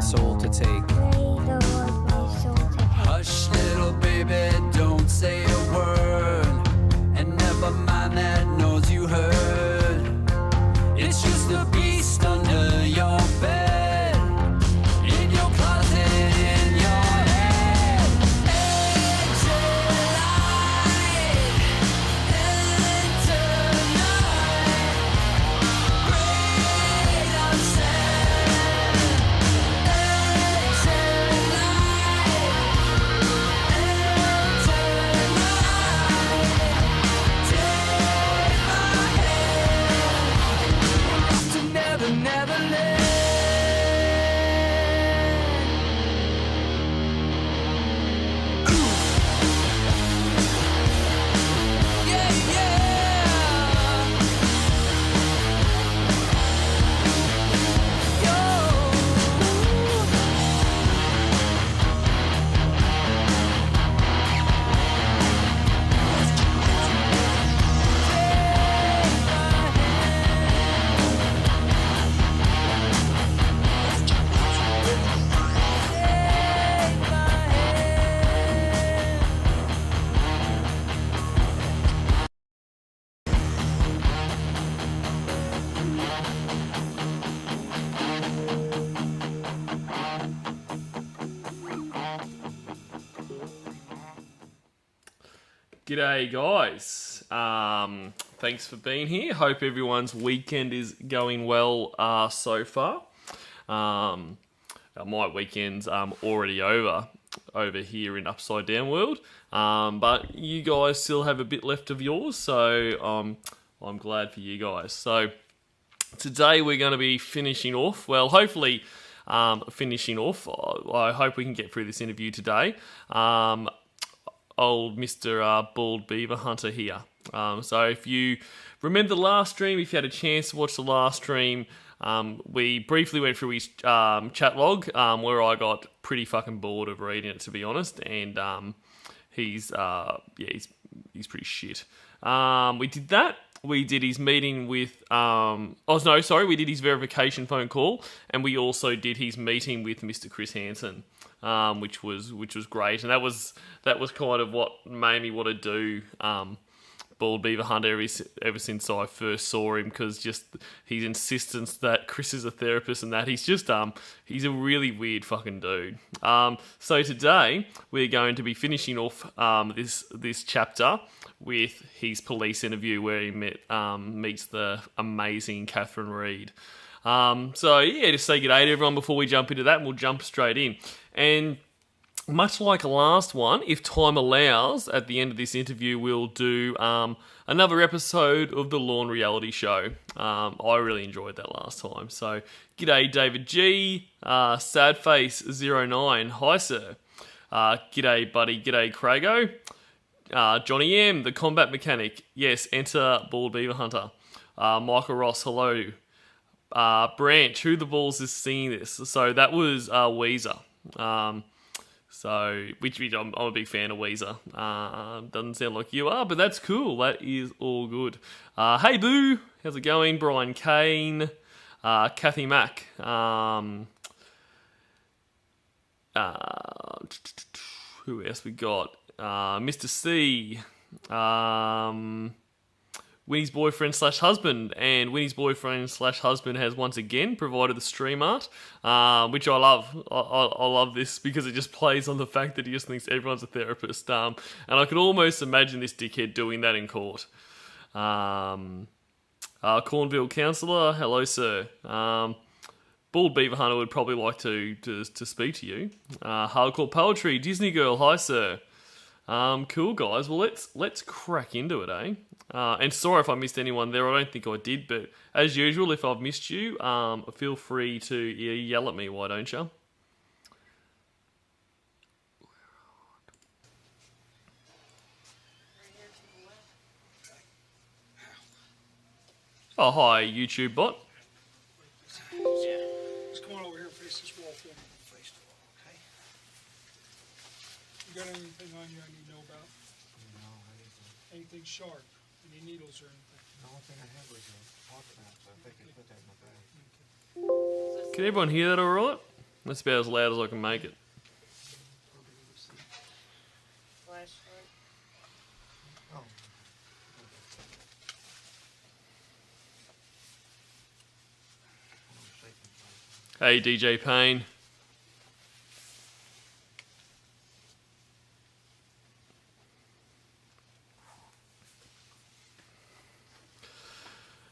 soul to take. Hush, little baby, don't say a word, and never mind that noise you heard. It's just a beast under your bed, in your closet, in your head. Enter light, enter night, great unsaid. Enter light, enter night, take my hand to never, never land. Yeah, yeah. Yo. G'day guys, thanks for being here. Hope everyone's weekend is going well so far. My weekend's already over here in Upside Down World, but you guys still have a bit left of yours, so I'm glad for you guys. So today we're going to be finishing off, well hopefully finishing off, I hope we can get through this interview today. Old Mr. Bald Beaver Hunter here. So if you remember the last stream, if you had a chance to watch the last stream, we briefly went through his chat log, where I got pretty fucking bored of reading it, to be honest, and he's pretty shit. We did that. We did his meeting with, we did his verification phone call, and we also did his meeting with Mr. Chris Hansen, which was great, and that was kind of what made me want to do Bald Beaver Hunter ever since I first saw him, because just his insistence that Chris is a therapist and that he's a really weird fucking dude. So today we're going to be finishing off this chapter with his police interview where he meets the amazing Kathryn Reed. So yeah, just say g'day to everyone before we jump into that, and we'll jump straight in. And much like the last one, if time allows, at the end of this interview, we'll do another episode of the Lawn Reality Show. I really enjoyed that last time. So, g'day David G, Sadface09, hi sir. G'day buddy, g'day Crago. Johnny M, the combat mechanic, yes, enter Bald Beaver Hunter. Michael Ross, hello. Branch, who the balls is singing this? So that was Weezer. So, which I'm a big fan of Weezer. Doesn't sound like you are, but that's cool. That is all good. Hey Boo, how's it going? Brian Kane, Kathy Mack, who else we got? Mr. C, Winnie's boyfriend / husband, and Winnie's boyfriend / husband has once again provided the stream art, which I love. I love this because it just plays on the fact that he just thinks everyone's a therapist, and I could almost imagine this dickhead doing that in court. Cornville counsellor, hello sir. Bald Beaver Hunter would probably like to speak to you. Hardcore Poetry, Disney Girl, hi sir. Cool guys, well let's crack into it, eh? And sorry if I missed anyone there, I don't think I did, but as usual, if I've missed you, feel free to yell at me, why don't you? Oh, hi, YouTube bot. Yeah. Just come on over here and face this wall for me. Face the wall, okay? You got anything on you I need to know about? No, I didn't. Anything sharp? Any needles or anything? The only thing I had was a pocket knife, so I think I put that in my bag. Can everyone hear that all right? That's about as loud as I can make it. Flashlight. Oh. Hey, DJ Payne.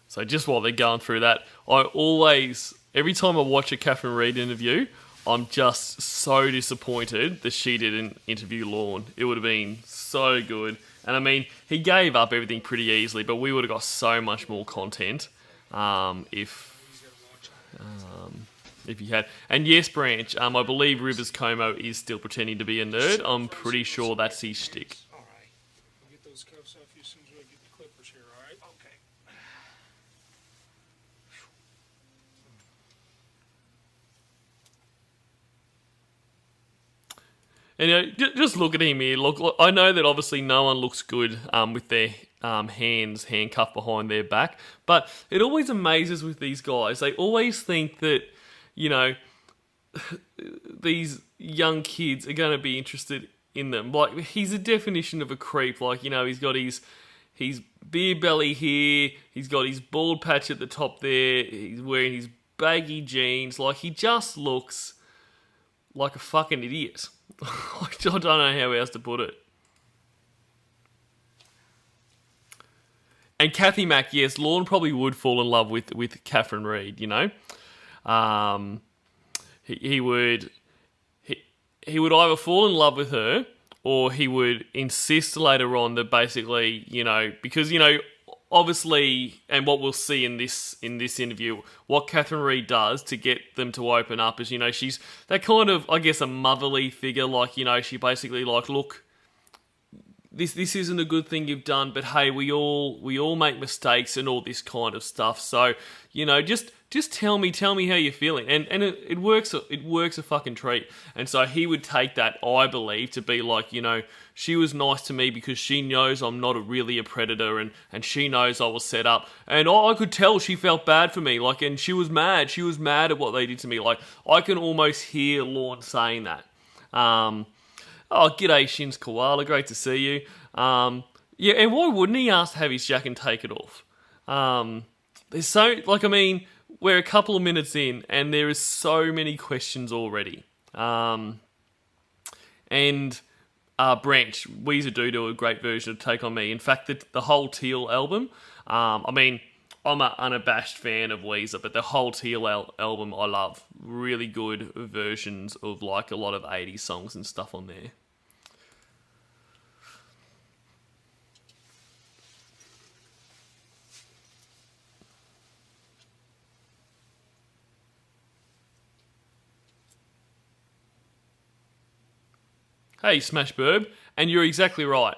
So just while they're going through that, every time I watch a Kathryn Reed interview, I'm just so disappointed that she didn't interview Lorne. It would have been so good. And I mean, he gave up everything pretty easily, but we would have got so much more content if he had. And yes, Branch, I believe Rivers Como is still pretending to be a nerd. I'm pretty sure that's his shtick. All right. We'll get those cuffs off you as soon as we get the clippers here, all right? Okay. And just look at him here. Look, I know that obviously no one looks good with their hands handcuffed behind their back, but it always amazes with these guys. They always think that, these young kids are going to be interested in them. Like, he's a definition of a creep. Like, he's got his beer belly here, he's got his bald patch at the top there, he's wearing his baggy jeans. Like, he just looks like a fucking idiot. I don't know how else to put it. And Kathy Mack, yes, Lorne probably would fall in love with Kathryn Reed, He would either fall in love with her, or he would insist later on that basically, because obviously, and what we'll see in this interview, what Kathryn Reed does to get them to open up is, she's that kind of, I guess, a motherly figure. Like, she basically like, look, this isn't a good thing you've done, but hey, we all make mistakes and all this kind of stuff. So, just tell me how you're feeling, and it works. It works a fucking treat. And so he would take that, I believe, to be like, she was nice to me because she knows I'm not really a predator, and she knows I was set up, and I could tell she felt bad for me. Like, and she was mad. She was mad at what they did to me. Like, I can almost hear Lorne saying that. Oh, g'day, Shins Koala. Great to see you. Yeah, and why wouldn't he ask to have his jacket and take it off? There's so, like, I mean, we're a couple of minutes in, and there is so many questions already. And Branch, Weezer do a great version of Take On Me. In fact, the whole Teal album, I mean, I'm an unabashed fan of Weezer, but the whole Teal album I love. Really good versions of, like, a lot of 80s songs and stuff on there. Hey, Smash Burb, and you're exactly right.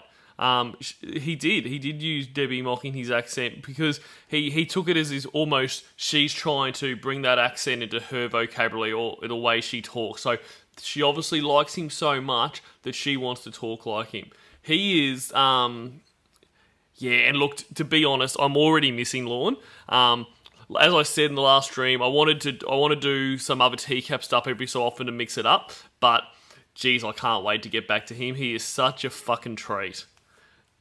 He did use Debbie mocking his accent because he took it as his almost, she's trying to bring that accent into her vocabulary or the way she talks. So she obviously likes him so much that she wants to talk like him. He is, yeah, and look, to be honest, I'm already missing Lorne. As I said in the last stream, I want to do some other TCAP stuff every so often to mix it up, but geez, I can't wait to get back to him. He is such a fucking treat.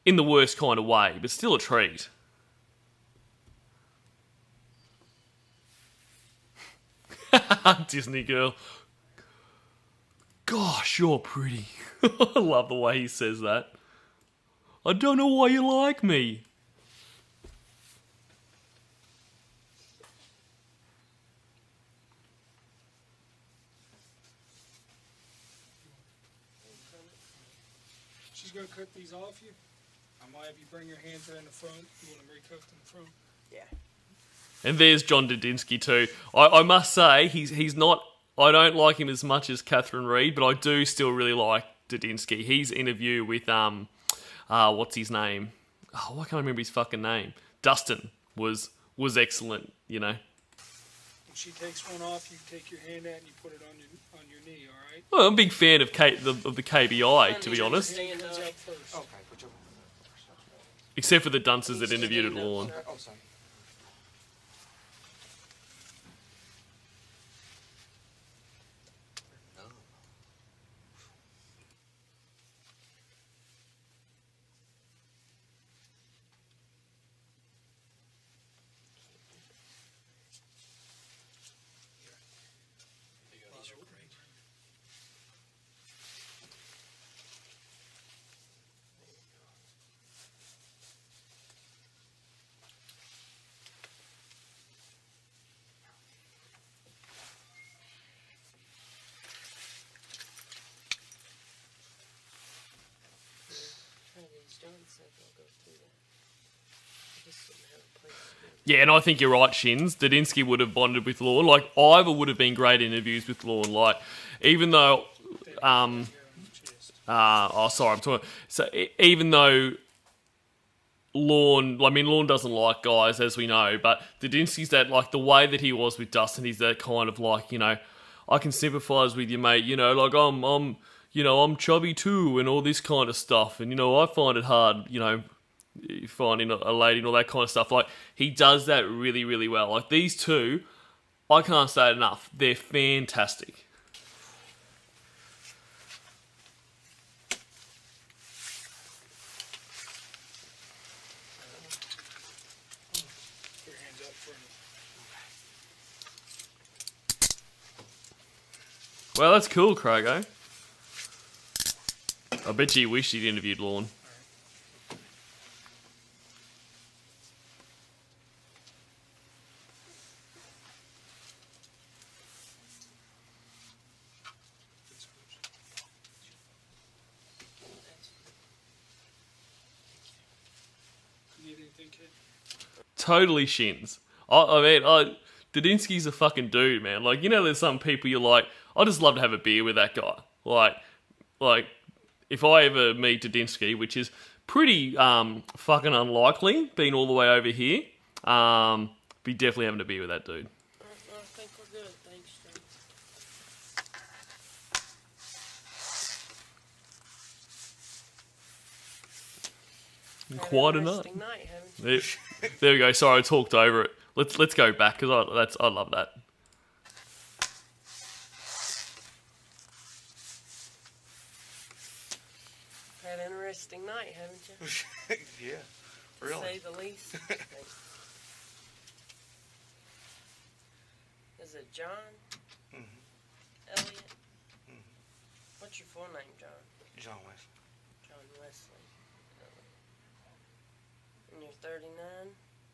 In the worst kind of way, but still a treat. Disney girl. Gosh, you're pretty. I love the way he says that. I don't know why you like me. She's going to cut these off you. I might have you bring your hands around the front. You want them recuffed in the front? Yeah. And there's John Dudinsky too. I must say, he's not... I don't like him as much as Kathryn Reed, but I do still really like Dudinsky. His interview with, what's his name? Oh, why can't I remember his fucking name? Dustin was excellent, When she takes one off, you take your hand out and you put it on your knee, all right? Well, I'm a big fan of the KBI, to be honest. Hand comes out first. Okay, put your... Except for the dunces that interviewed at Lorne. Oh, sorry. John said they'll go through that. I just didn't have a place to go. Yeah, and I think you're right, Shins. Dadinsky would have bonded with Lorne. Like, Ivor would have been great interviews with Lorne. Like, even though... sorry, I'm talking... So, even though Lorne... I mean, Lorne doesn't like guys, as we know, but Dadinsky's that, like, the way that he was with Dustin, he's that kind of, like, you know, I can sympathise with you, mate. You know, like, I'm chubby too, and all this kind of stuff. And, you know, I find it hard, you know, finding a lady and all that kind of stuff. Like, he does that really, really well. Like, these two, I can't say it enough. They're fantastic. Your hands up for me. Well, that's cool, Crago. I bet you wished he'd interviewed Lorne. You need anything, kid? Totally Shins. Dadinsky's a fucking dude, man. Like, you know, there's some people you're like, I'd just love to have a beer with that guy. Like, if I ever meet Dadinsky, which is pretty fucking unlikely, being all the way over here, be definitely having a beer with that dude. I think we're good. Thanks, John. Quite a Had an night. interesting night, haven't you? There we go. Sorry, I talked over it. Let's go back because I love that. Had an interesting night, haven't you? Yeah, To really. say the least. Thanks. Is it John? Elliott? What's your full name, John? John Wesley. John Wesley. And you're 39?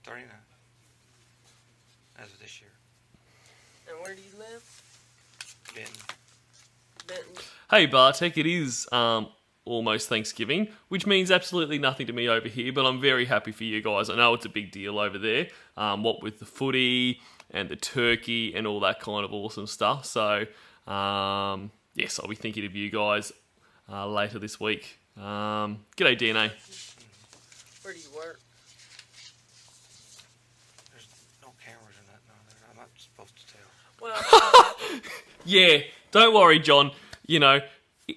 39. As of this year. And where do you live? Benton. Benton. Hey, Bartek, it is almost Thanksgiving, which means absolutely nothing to me over here, but I'm very happy for you guys. I know it's a big deal over there, what with the footy and the turkey and all that kind of awesome stuff. So, yes, I'll be thinking of you guys later this week. G'day, DNA. Where do you work? There's no cameras in that down there. I'm not supposed to tell. Well, Yeah, don't worry, John. You know,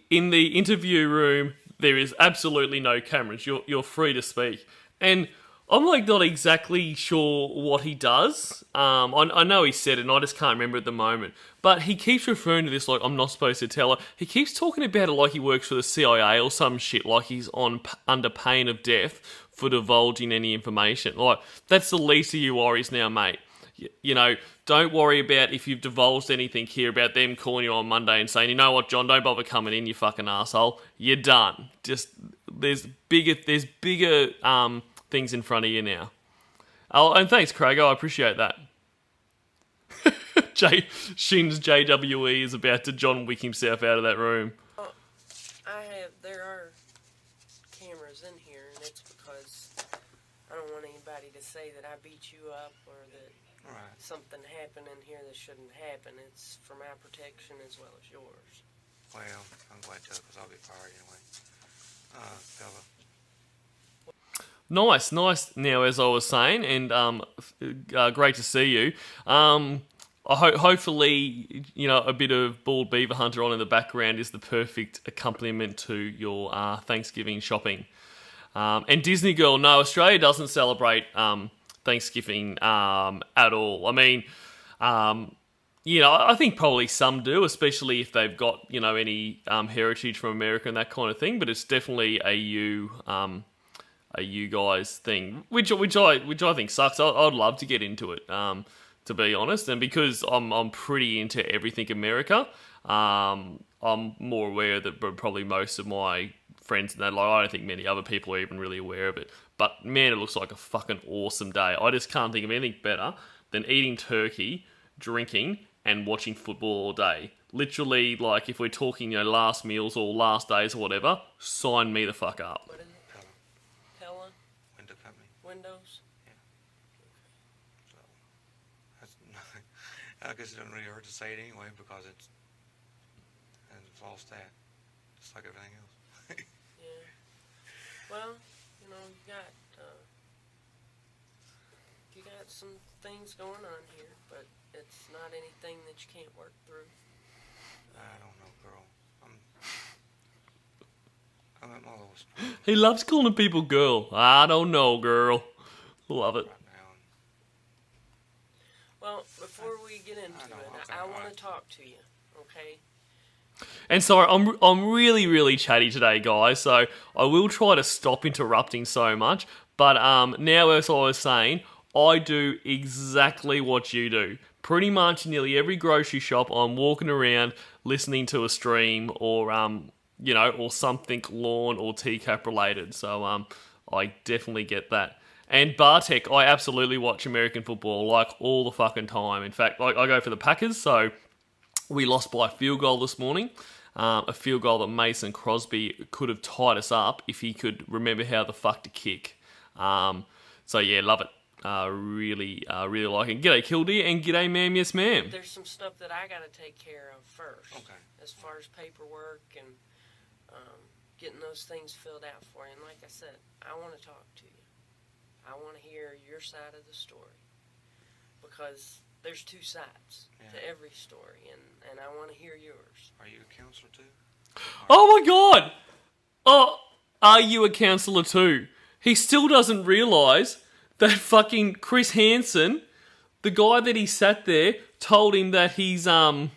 in the interview room, there is absolutely no cameras. You're free to speak. And I'm like not exactly sure what he does. I know he said it, and I just can't remember at the moment. But he keeps referring to this like I'm not supposed to tell her. He keeps talking about it like he works for the CIA or some shit, like he's under pain of death for divulging any information. Like, that's the least of your worries now, mate. You know, don't worry about if you've divulged anything here about them calling you on Monday and saying, you know what, John, don't bother coming in, you fucking asshole. You're done. Just there's bigger things in front of you now. Oh, and thanks, Craig. I appreciate that. Shin's JWE is about to John Wick himself out of that room. there are cameras in here, and it's because I don't want anybody to say that I beat you up or that Right. something happened in here that shouldn't happen. It's for my protection as well as yours. Well, I'm glad to, because I'll get fired anyway. Fella. Nice. Now, as I was saying, and great to see you. Hopefully, you know, a bit of bald Beaver Hunter on in the background is the perfect accompaniment to your Thanksgiving shopping. And Disney Girl, no, Australia doesn't celebrate Thanksgiving at all. I mean, you know, I think probably some do, especially if they've got, you know, any heritage from America and that kind of thing. But it's definitely a you guys thing, which I think sucks. I'd love to get into it, to be honest, and because I'm pretty into everything America. I'm more aware that probably most of my friends and that, like, I don't think many other people are even really aware of it. But man, it looks like a fucking awesome day. I just can't think of anything better than eating turkey, drinking, and watching football all day. Literally, like, if we're talking, you know, last meals or last days or whatever, sign me the fuck up. What is it? windows? So, that's I guess it doesn't really hurt to say it anyway because it's a false stat, just like everything else. Yeah. Well, you got some things going on here, but it's not anything that you can't work through. I don't know, girl. I'm at my lowest point He loves calling people girl. I don't know, girl. Love it. right now. Well, before we get into I know, it, okay, I want alright. to talk to you, okay? And sorry, I'm really, really chatty today, guys, so I will try to stop interrupting so much. But now, as I was saying, I do exactly what you do. Pretty much nearly every grocery shop, I'm walking around listening to a stream or, or something lawn or TCAP related. So I definitely get that. And Bartek, I absolutely watch American football like all the fucking time. In fact, I go for the Packers, so we lost by a field goal this morning. A field goal that Mason Crosby could have tied us up if he could remember how the fuck to kick. So yeah, love it. Really like it. G'day Kildee and g'day ma'am, yes ma'am. There's some stuff that I got to take care of first. Okay. As far as paperwork and getting those things filled out for you. And like I said, I want to talk to you. I want to hear your side of the story. Because there's two sides to every story, and I want to hear yours. Are you a counselor too? Oh my god! Oh, are you a counsellor too? He still doesn't realise that fucking Chris Hansen, the guy that he sat there, told him that he's a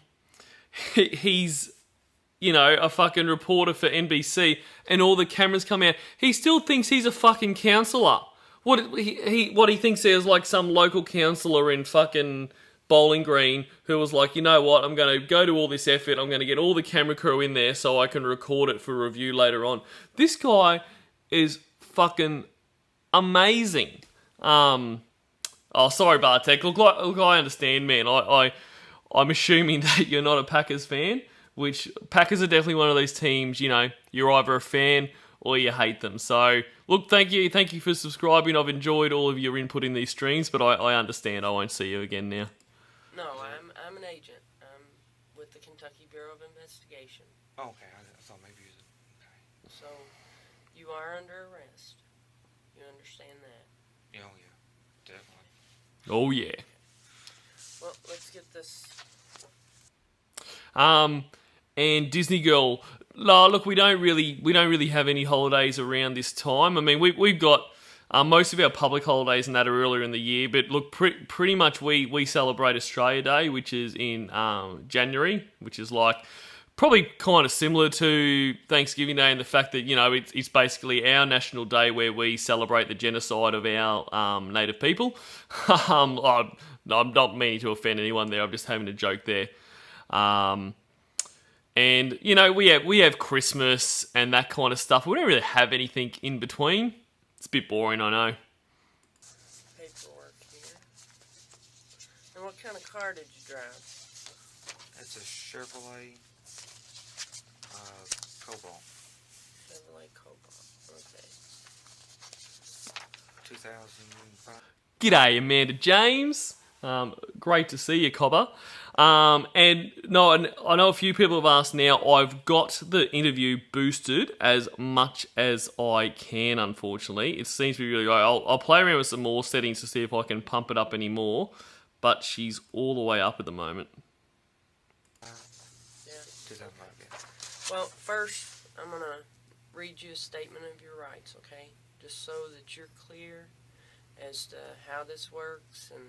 fucking reporter for NBC, and all the cameras come out. He still thinks he's a fucking counsellor. What he thinks there's like some local counsellor in fucking Bowling Green who was like, you know what, I'm going to go to all this effort, I'm going to get all the camera crew in there so I can record it for review later on. This guy is fucking amazing. Oh, sorry, Bartek. Look, I understand, man. I'm assuming that you're not a Packers fan, which Packers are definitely one of those teams, you're either a fan or you hate them. So, look, thank you for subscribing. I've enjoyed all of your input in these streams, but I understand I won't see you again now. No, I'm an agent. I'm with the Kentucky Bureau of Investigation. Oh, okay, I thought maybe you was okay. So, you are under arrest. You understand that? Oh, yeah, definitely. Oh, yeah. Well, let's get this. And Disney Girl, look, we don't really have any holidays around this time. I mean, we've got most of our public holidays and that are earlier in the year, but look, pretty much we celebrate Australia Day, which is in January, which is like probably kind of similar to Thanksgiving Day in the fact that, it's basically our national day where we celebrate the genocide of our native people. I'm not meaning to offend anyone there, I'm just having a joke there. And, we have Christmas and that kind of stuff. We don't really have anything in between. It's a bit boring, I know. Paperwork here. And what kind of car did you drive? It's a Chevrolet Cobalt. Chevrolet Cobalt. Okay. 2005. G'day, Amanda James. Great to see you, Cobber. And no, I know a few people have asked now. I've got the interview boosted as much as I can, unfortunately. It seems to be really great. I'll play around with some more settings to see if I can pump it up any more, but she's all the way up at the moment. Yeah. 2005, yeah. Well, first, I'm going to read you a statement of your rights, okay? Just so that you're clear as to how this works and...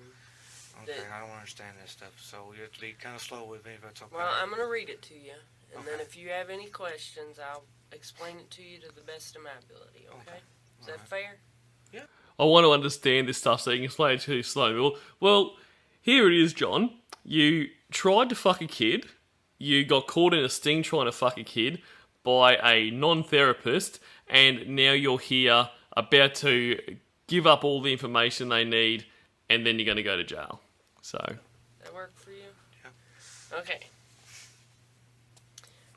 Okay, I don't understand this stuff, so you have to be kind of slow with me if that's okay. Well, I'm going to read it to you, and then Okay. if you have any questions, I'll explain it to you to the best of my ability, okay? Is that Alright. fair? I want to understand this stuff so you can explain it too slow. Well, here it is, John. You tried to fuck a kid. You got caught in a sting trying to fuck a kid by a non-therapist, and now you're here about to give up all the information they need, and then you're going to go to jail. So, That work for you? Yeah. Okay.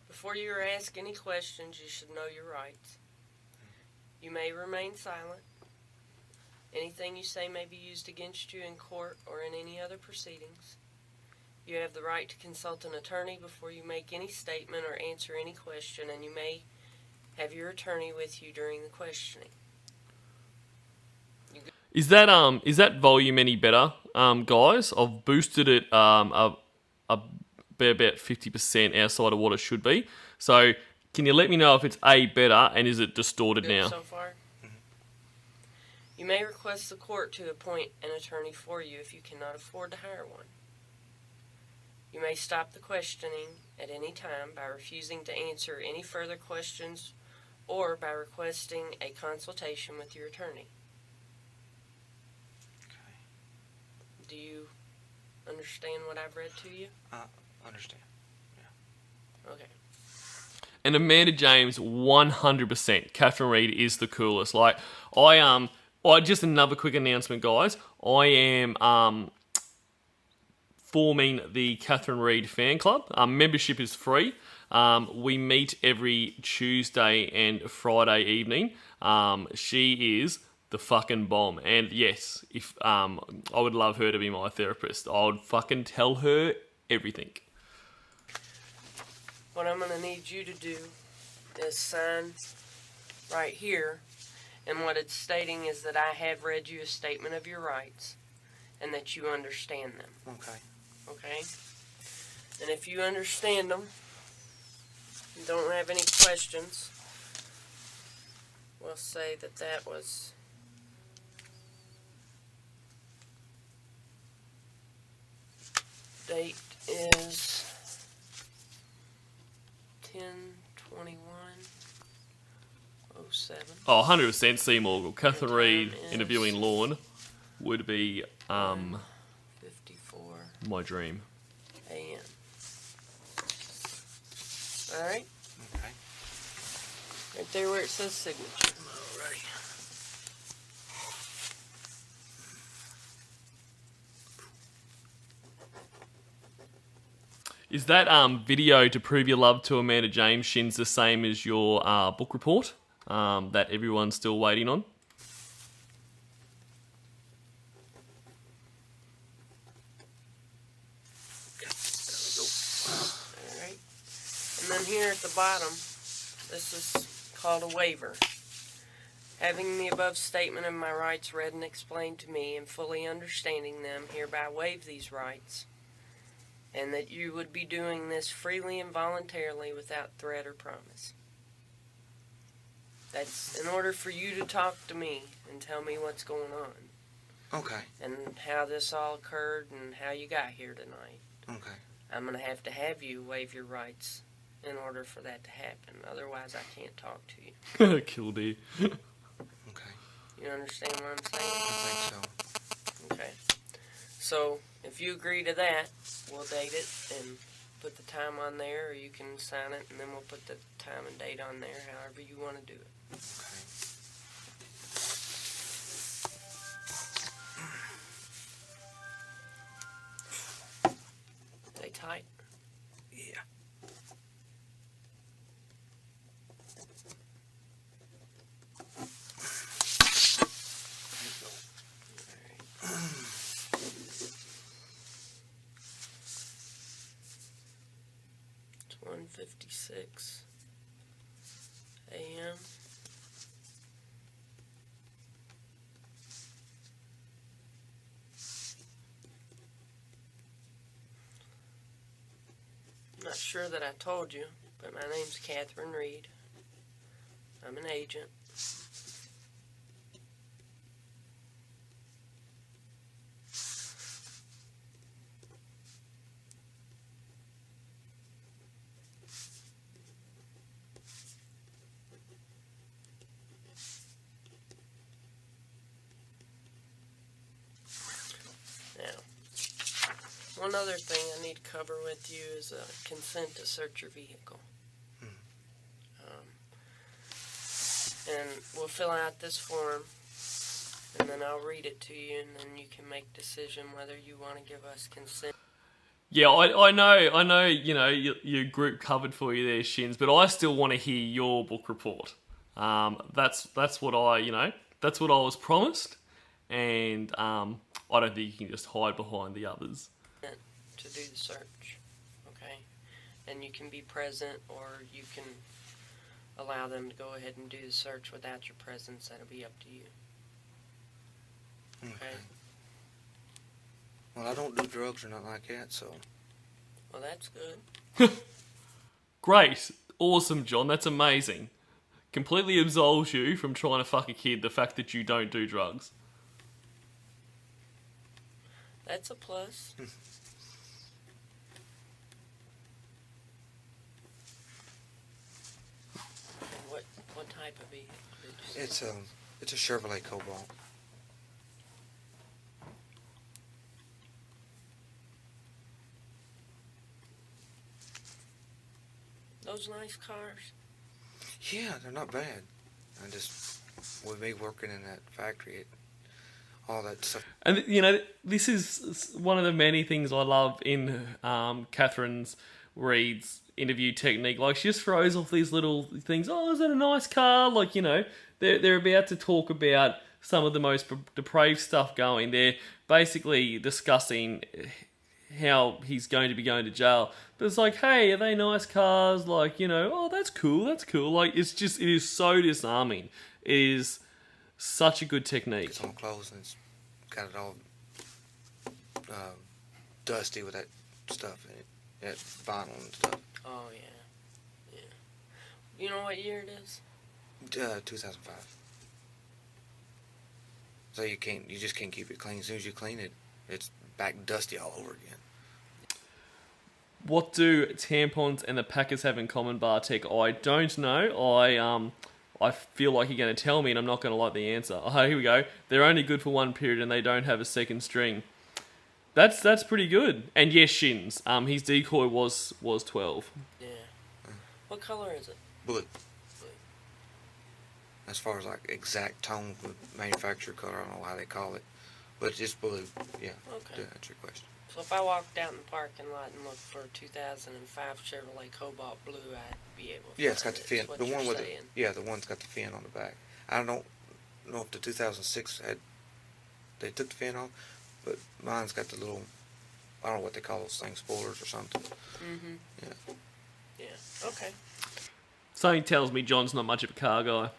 Before you ask any questions, you should know your rights. You may remain silent. Anything you say may be used against you in court or in any other proceedings. You have the right to consult an attorney before you make any statement or answer any question, and you may have your attorney with you during the questioning. Is that volume any better, guys? I've boosted it about 50% outside of what it should be. So can you let me know if it's better, and is it distorted Good now? so far? You may request the court to appoint an attorney for you if you cannot afford to hire one. You may stop the questioning at any time by refusing to answer any further questions or by requesting a consultation with your attorney. Okay. Do you understand what I've read to you? Understand. Okay. And Amanda James, 100%. Kathryn Reed is the coolest. Like, I just another quick announcement, guys. I am forming the Kathryn Reed fan club. Membership is free. We meet every Tuesday and Friday evening. She is the fucking bomb. And yes, if I would love her to be my therapist. I would fucking tell her everything. What I'm going to need you to do is sign right here, and what it's stating is that I have read you a statement of your rights and that you understand them. Okay. Okay? And if you understand them, you don't have any questions, we'll say that that was date is 10/21/07. Oh, 100% Seymour. Kathryn Reed is- interviewing Lorne would be 54 my dream. a.m. Alright? Okay. Right there where it says signature. Alrighty. Is that video to prove your love to Amanda James Shins the same as your book report that everyone's still waiting on? Alright. And then here at the bottom, this is called a waiver. Having the above statement of my rights read and explained to me and fully understanding them, hereby waive these rights. And that you would be doing this freely and voluntarily without threat or promise. That's in order for you to talk to me and tell me what's going on. Okay. And how this all occurred and how you got here tonight. Okay. I'm going to have you waive your rights in order for that to happen. Otherwise, I can't talk to you. Killed you. Okay. You understand what I'm saying? I think so. Okay. So, if you agree to that, we'll date it and put the time on there, or you can sign it, and then we'll put the time and date on there, however you want to do it. Okay. They tight? Yeah. It's 1:56 a.m. I'm not sure that I told you, but my name's Kathryn Reed. I'm an agent. One other thing I need to cover with you is consent to search your vehicle. And we'll fill out this form, and then I'll read it to you, and then you can make decision whether you want to give us consent. Yeah, I know. You know, your group covered for you there, Shins, but I still want to hear your book report. That's what I was promised, and I don't think you can just hide behind the others. To do the search, okay? And you can be present, or you can allow them to go ahead and do the search without your presence. That'll be up to you. Okay? Well, I don't do drugs or nothing like that, so. Well, that's good. Great. Awesome, John. That's amazing. Completely absolves you from trying to fuck a kid, the fact that you don't do drugs. That's a plus. What type of vehicle did you say? It's a Chevrolet Cobalt. Those nice cars? Yeah, they're not bad. With me working in that factory, all that stuff. And, this is one of the many things I love in Kathryn Reed's interview technique. Like, she just throws off these little things. Oh, is that a nice car? Like, they're about to talk about some of the most depraved stuff going. They're basically discussing how he's going to be going to jail. But it's like, hey, are they nice cars? Like, oh, that's cool. Like, it is so disarming. It is such a good technique. It's on clothes and it's got it all dusty with that stuff in it. That vinyl and stuff. Oh, yeah. You know what year it is? 2005. So you just can't keep it clean. As soon as you clean it, it's back dusty all over again. What do tampons and the Packers have in common, Bartek? I don't know. I feel like you're going to tell me, and I'm not going to like the answer. Oh, here we go. They're only good for one period, and they don't have a second string. That's pretty good. And yes, shins. His decoy was 12. Yeah. What color is it? Blue. As far as like exact tone with manufacturer color, I don't know how they call it, but it's blue. Yeah. Okay. That's your question. So if I walked out in the parking lot and looked for a 2005 Chevrolet Cobalt Blue, I'd be able to Yeah, it's find got the fin. is what The you're one with saying. the one's got the fin on the back. I don't know if the 2006 they took the fin off, but mine's got the little, I don't know what they call those things, spoilers or something. Mm-hmm. Yeah. Yeah. Okay. Something tells me John's not much of a car guy.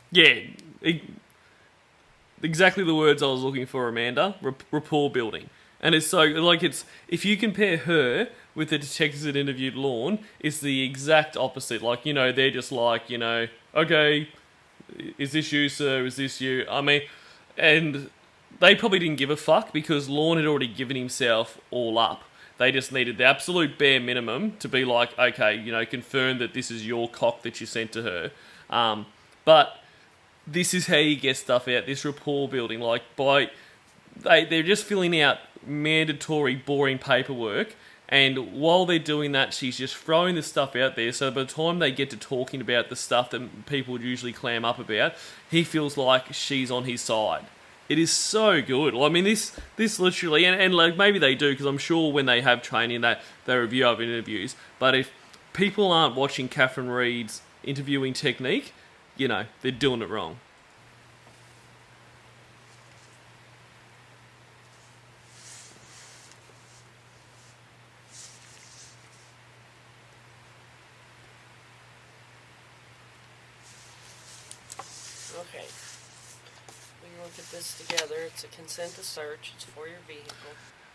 Yeah, exactly the words I was looking for, Amanda. Rapport building. And it's so, like, if you compare her with the detectives that interviewed Lorne, it's the exact opposite. Like, they're just like, okay, is this you, sir? Is this you? I mean, and they probably didn't give a fuck because Lorne had already given himself all up. They just needed the absolute bare minimum to be like, okay, confirm that this is your cock that you sent to her. But this is how you get stuff out, this rapport building. Like, they're just filling out mandatory, boring paperwork, and while they're doing that, she's just throwing the stuff out there, so by the time they get to talking about the stuff that people would usually clam up about, he feels like she's on his side. It is so good. Well, I mean, this literally, and like, maybe they do, because I'm sure when they have training that they review other interviews, but if people aren't watching Kathryn Reed's interviewing technique, they're doing it wrong. Okay. We can look at this together. It's a consent to search. It's for your vehicle.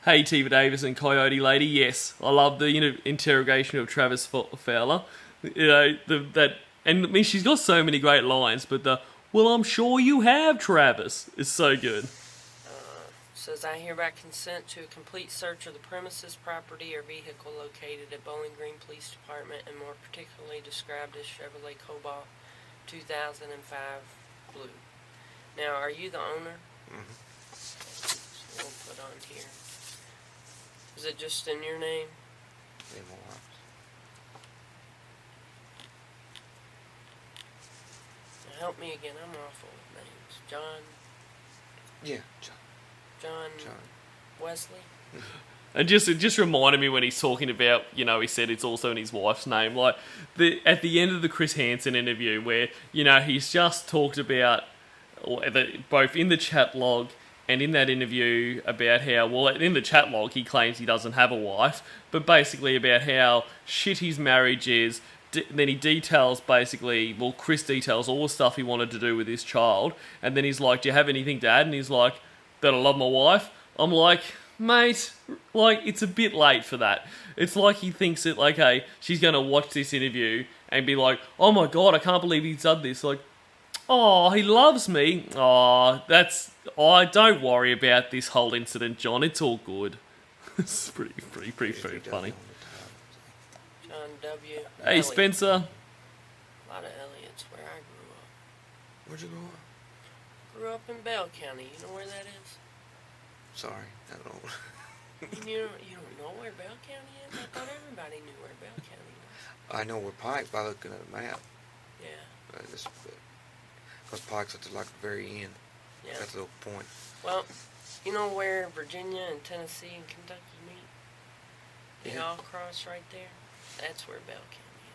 Hey, Tiva Davis and Coyote Lady, yes, I love the interrogation of Travis Fowler. And I mean, she's got so many great lines, but well, I'm sure you have, Travis, is so good. Says, I hereby consent to a complete search of the premises, property, or vehicle located at Bowling Green Police Department, and more particularly described as Chevrolet Cobalt 2005 Blue. Now, are you the owner? Mm-hmm. So we'll put on here. Is it just in your name? Now help me again. I'm awful with names. John. Yeah, John. John. Wesley. And it just reminded me when he's talking about, you know, he said it's also in his wife's name. Like, at the end of the Chris Hansen interview where, you know, he's just talked about, both in the chat log and in that interview about how, well, in the chat log he claims he doesn't have a wife, but basically about how shit his marriage is. Then he details basically, well, Chris details all the stuff he wanted to do with his child. And then he's like, do you have anything to add? And he's like, that I love my wife. I'm like, mate, like, it's a bit late for that. It's like he thinks that, like, hey, she's going to watch this interview and be like, oh my God, I can't believe he's done this. Like, oh, he loves me. Oh, don't worry about this whole incident, John. It's all good. It's pretty funny. John W. Hey, Elliott. Spencer. A lot of Elliott's where I grew up. Where'd you grow up? Grew up in Bell County. You know where that is? Sorry, I don't. You don't know where Bell County is? I thought everybody knew where Bell County was. I know where Pike by looking at the map. Yeah. Because Pike's at the like very end. Yeah. That's the little point. Well, you know where Virginia and Tennessee and Kentucky meet? They Yeah. all cross right there. That's where Bell County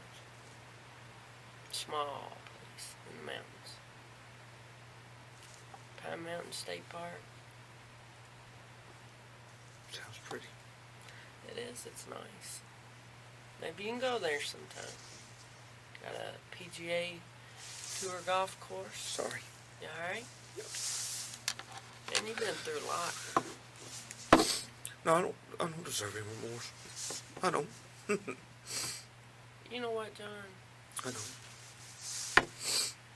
is. Small place in the mountains. Pine Mountain State Park. Sounds pretty. It is. It's nice. Maybe you can go there sometime. Got a PGA Tour golf course. Sorry. You alright? And you've been through a lot. No, I don't deserve any remorse. I don't. You know what, John? I don't.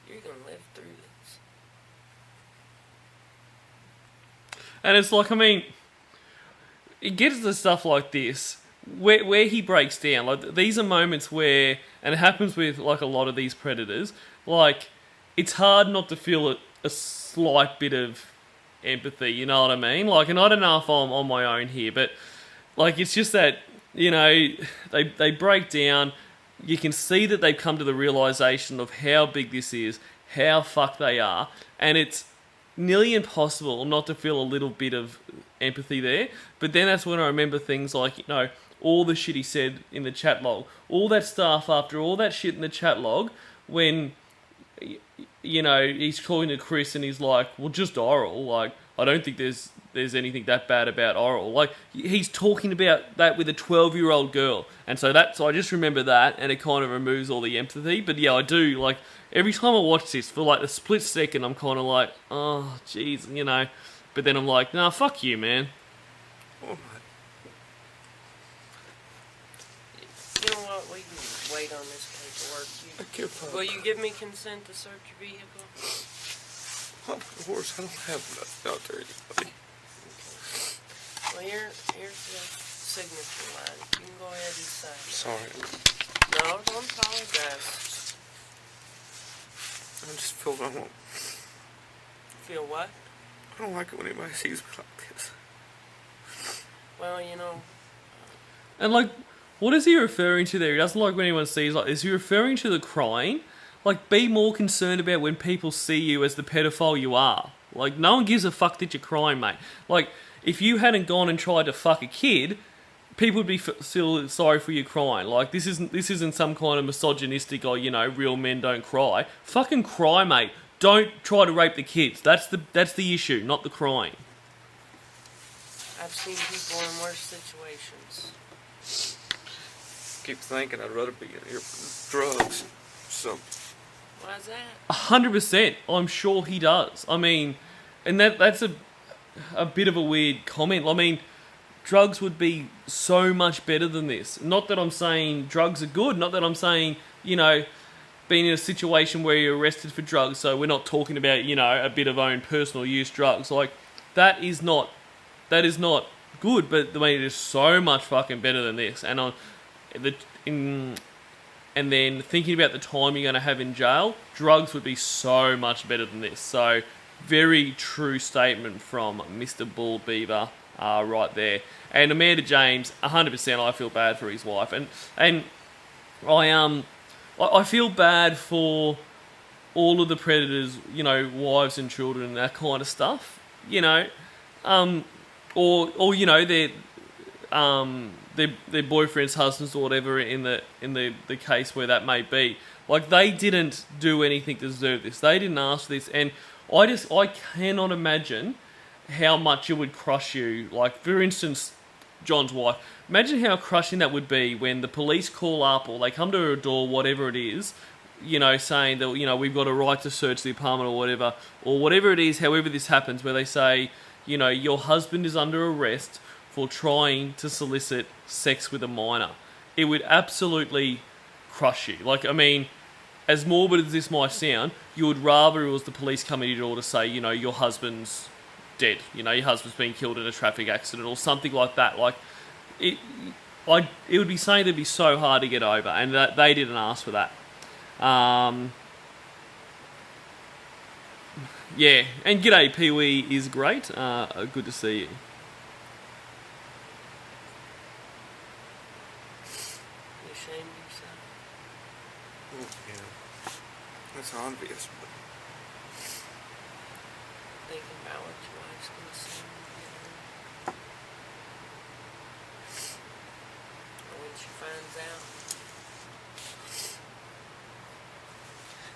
You're gonna live through this. And it's like, I mean, it gets to stuff like this where he breaks down. Like, these are moments where, and it happens with like a lot of these predators, like, it's hard not to feel a slight bit of empathy, you know what I mean? Like, and I don't know if I'm on my own here, but like, it's just that, you know, they break down. You can see that they've come to the realization of how big this is, how fucked they are, and it's nearly impossible not to feel a little bit of empathy there. But then that's when I remember things like, you know, all the shit he said in the chat log, all that stuff after all that shit in the chat log, when, you know, he's calling to Chris and he's like, well, just oral. Like, I don't think there's anything that bad about oral. Like, he's talking about that with a 12-year-old girl. And so I just remember that, and it kind of removes all the empathy. But yeah, I do, like, every time I watch this, for like a split second, I'm kind of like, oh, jeez, you know. But then I'm like, nah, fuck you, man. Oh, my. You know what? We can wait on this paperwork. I can't Will you give me consent to search your vehicle? Of course, I don't have nothing out there, anybody. Well, here's the signature line. You can go ahead and sign it. Sorry. No, don't apologize. I just feel I don't. Feel what? I don't like it when anybody sees me like this. Well, you know, And like, what is he referring to there? He doesn't like when anyone sees, like, is he referring to the crying? Like, be more concerned about when people see you as the pedophile you are. Like, no one gives a fuck that you're crying, mate. Like, if you hadn't gone and tried to fuck a kid, people would be still sorry for you crying. Like, this isn't some kind of misogynistic, or, you know, real men don't cry. Fucking cry, mate. Don't try to rape the kids. That's the issue, not the crying. I've seen people in worse situations. Keep thinking I'd rather be in here for drugs. So. Why's that? 100%. I'm sure he does. I mean, and that's a bit of a weird comment. I mean, drugs would be so much better than this. Not that I'm saying drugs are good. Not that I'm saying, you know, being in a situation where you're arrested for drugs. So we're not talking about, you know, a bit of own personal use drugs. Like, that is not good. But I mean, it is so much fucking better than this. And then thinking about the time you're going to have in jail, drugs would be so much better than this. So, very true statement from Mr. Bull Beaver right there. And Amanda James, 100%, I feel bad for his wife. And I feel bad for all of the predators, you know, wives and children and that kind of stuff. You know, or you know, they're their boyfriends, husbands, or whatever in the case where that may be. Like, they didn't do anything to deserve this. They didn't ask for this, and I cannot imagine how much it would crush you. Like, for instance, John's wife. Imagine how crushing that would be when the police call up or they come to her door, whatever it is, you know, saying that, you know, we've got a right to search the apartment or whatever it is, however this happens, where they say, you know, your husband is under arrest for trying to solicit sex with a minor. It would absolutely crush you. Like, I mean, as morbid as this might sound, you would rather it was the police coming to your door to say, you know, your husband's dead, you know, your husband's been killed in a traffic accident or something like that. Like, it would be something that'd be so hard to get over, and that they didn't ask for that. Yeah, and g'day Pee-wee is great. Good to see you. You ashamed of yourself? Yeah. That's obvious, but Thinking about what your wife's gonna say when you get home? Or when she finds out?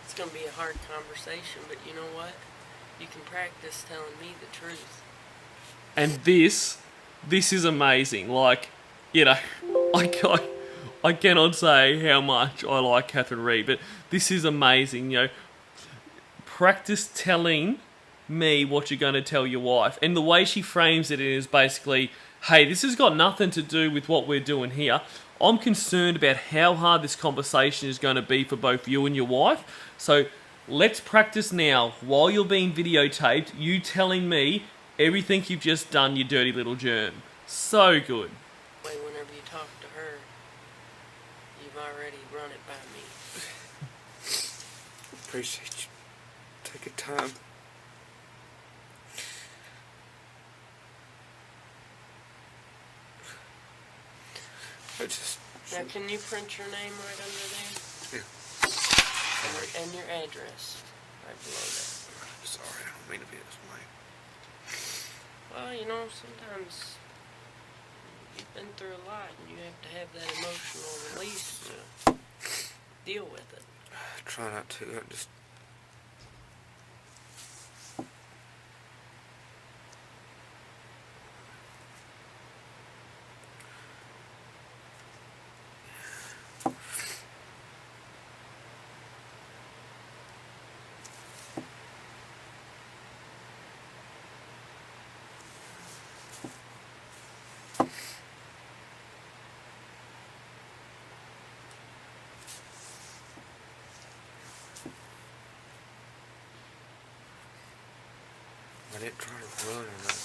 It's gonna be a hard conversation, but you know what? You can practice telling me the truth. And this is amazing. Like, you know, I cannot say how much I like Kathryn Reed, but this is amazing. You know, practice telling me what you're going to tell your wife. And the way she frames it is basically, hey, this has got nothing to do with what we're doing here. I'm concerned about how hard this conversation is going to be for both you and your wife. So let's practice now while you're being videotaped, you telling me everything you've just done, you dirty little germ. So good. Whenever you talk to her, you've already run it by me. appreciate you taking time. I just... Now, can you print your name right under there? Yeah. Sorry. And your address right below that. Sorry, I don't mean to be this way. Well, you know, sometimes you've been through a lot and you have to have that emotional release to deal with it. I try not to. I just... I didn't try to run or nothing.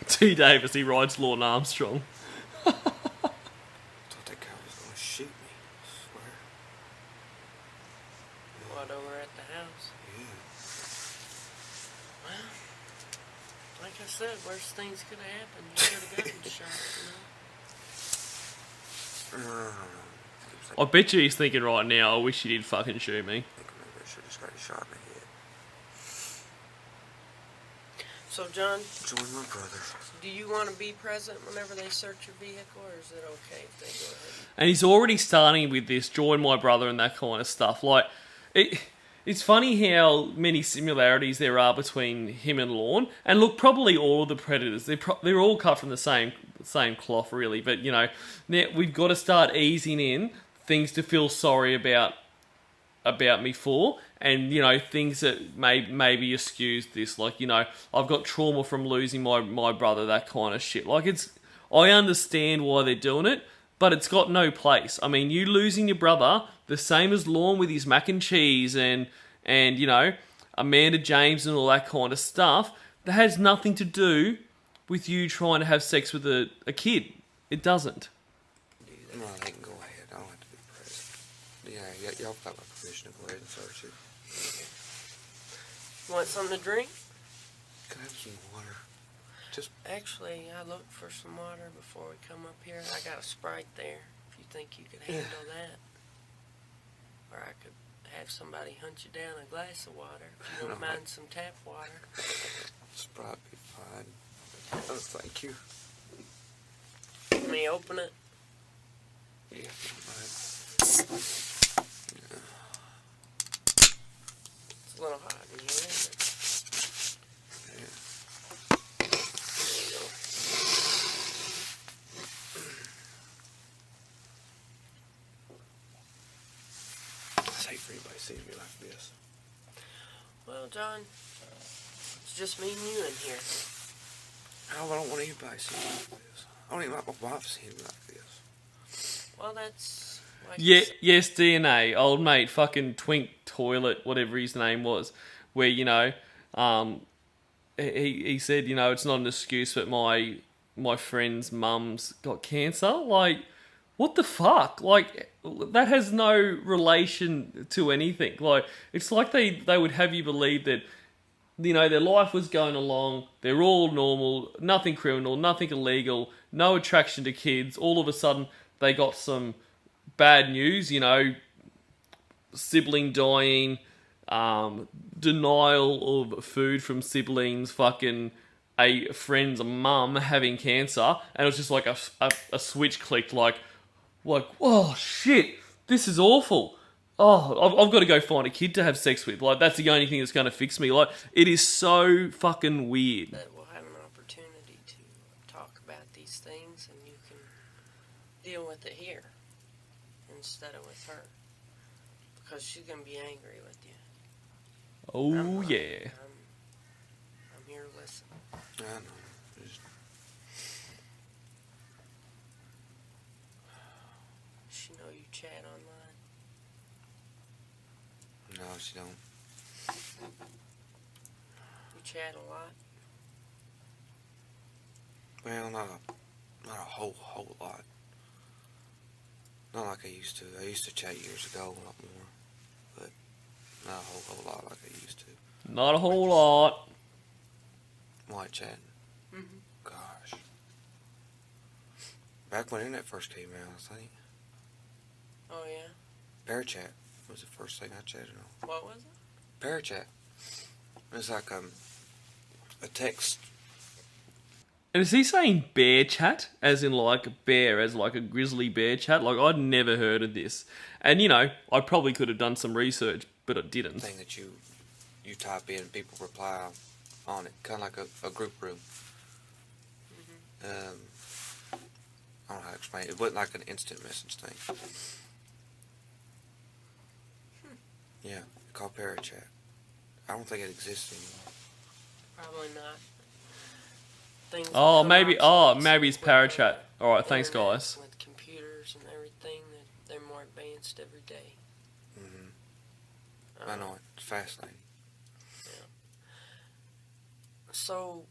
T. Davis, he rides Lord Armstrong. I thought that guy was gonna shoot me. I swear. What, over at the house? Yeah. Well, like I said, worst things could have happened. You could have gotten shot, you know? I bet you he's thinking right now, I wish he did fucking shoot me. I think maybe I should have just got shot in the head. So, John, Join my brother. do you want to be present whenever they search your vehicle, or is it okay if they go ahead? And he's already starting with this, join my brother and that kind of stuff. Like, it's funny how many similarities there are between him and Lorne. And look, probably all of the Predators, they're all cut from the same cloth, really. But, you know, now we've got to start easing in things to feel sorry about me for, and, you know, things that maybe excuse this. Like, you know, I've got trauma from losing my brother, that kind of shit. Like, I understand why they're doing it, but it's got no place. I mean, you losing your brother, the same as Lorne with his mac and cheese and you know, Amanda James and all that kind of stuff, that has nothing to do with you trying to have sex with a kid. It doesn't. No, they can go ahead. I don't have to be present. Yeah, y'all got my permission to go ahead and search it. You want something to drink? Can I have some water? Just... Actually, I looked for some water before we come up here. I got a Sprite there, if you think you could handle that. Or I could have somebody hunt you down a glass of water if you don't mind some tap water. It's probably fine. Oh, thank you. Let me open it. Yeah, It's a little hot in here, isn't it? It's hate for anybody seeing me like this. Well, John, it's just me and you in here. Oh, I don't want anybody seeing me like this. I don't even like my wife seeing me like this. Well, that's... Like Yeah, yes, DNA, old mate, fucking Twink Toilet, whatever his name was, where, you know, he said, you know, it's not an excuse, but my friend's mum's got cancer. Like, what the fuck? Like, that has no relation to anything. Like, it's like they would have you believe that, you know, their life was going along, they're all normal, nothing criminal, nothing illegal, no attraction to kids. All of a sudden, they got some bad news, you know, sibling dying, denial of food from siblings, fucking a friend's mum having cancer, and it was just like a switch clicked, like, oh shit, this is awful. Oh, I've got to go find a kid to have sex with. Like, that's the only thing that's going to fix me. Like, it is so fucking weird. that we'll have an opportunity to talk about these things, and you can deal with it here instead of with her, because she's gonna be angry with you. Oh, I'm not. yeah. I'm here to listen. I know. Just, She know you chat online. no, she don't. You chat a lot. Well, not a whole lot. Not like I used to. I used to chat years ago a lot more, but not a whole lot like I used to. Not a whole lot. White chatting. Mm-hmm. Gosh. Back when internet first came out, I think. Oh yeah. Bear chat was the first thing I chatted on. What was it? Bear chat. It was like a text. And is he saying bear chat, as in like a bear, as like a grizzly bear chat? Like, I'd never heard of this. And, you know, I probably could have done some research, but I didn't. Thing that you type in and people reply on it, kind of like a group room. Mm-hmm. I don't know how to explain it. It wasn't like an instant message thing. Yeah, called Parrot Chat. I don't think it exists anymore. Probably not. Things Oh, become maybe obsolete it's with Parachat. the Alright, thanks internet, guys. With computers and everything, that they're more advanced every day. I know, it's fascinating. So,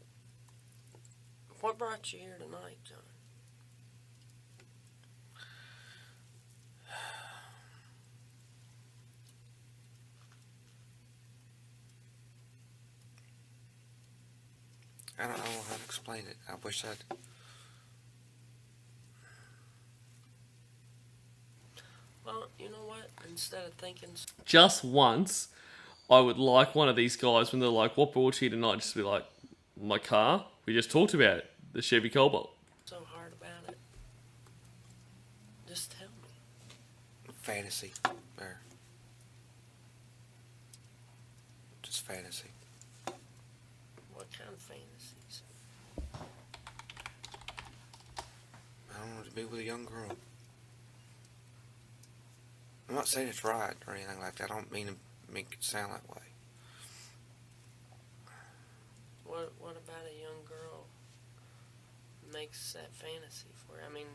what brought you here tonight, John? I don't know how to explain it. I wish I'd. Well, you know what? Instead of thinking, Just once, I would like one of these guys when they're like, what brought you tonight? Just be like, my car. We just talked about it. The Chevy Cobalt. so hard about it, just tell me. Fantasy. There. Just fantasy. What kind of fantasies? I don't want to be with a young girl. I'm not saying it's right or anything like that. I don't mean to make it sound that way. What about a young girl makes that fantasy for you? I mean,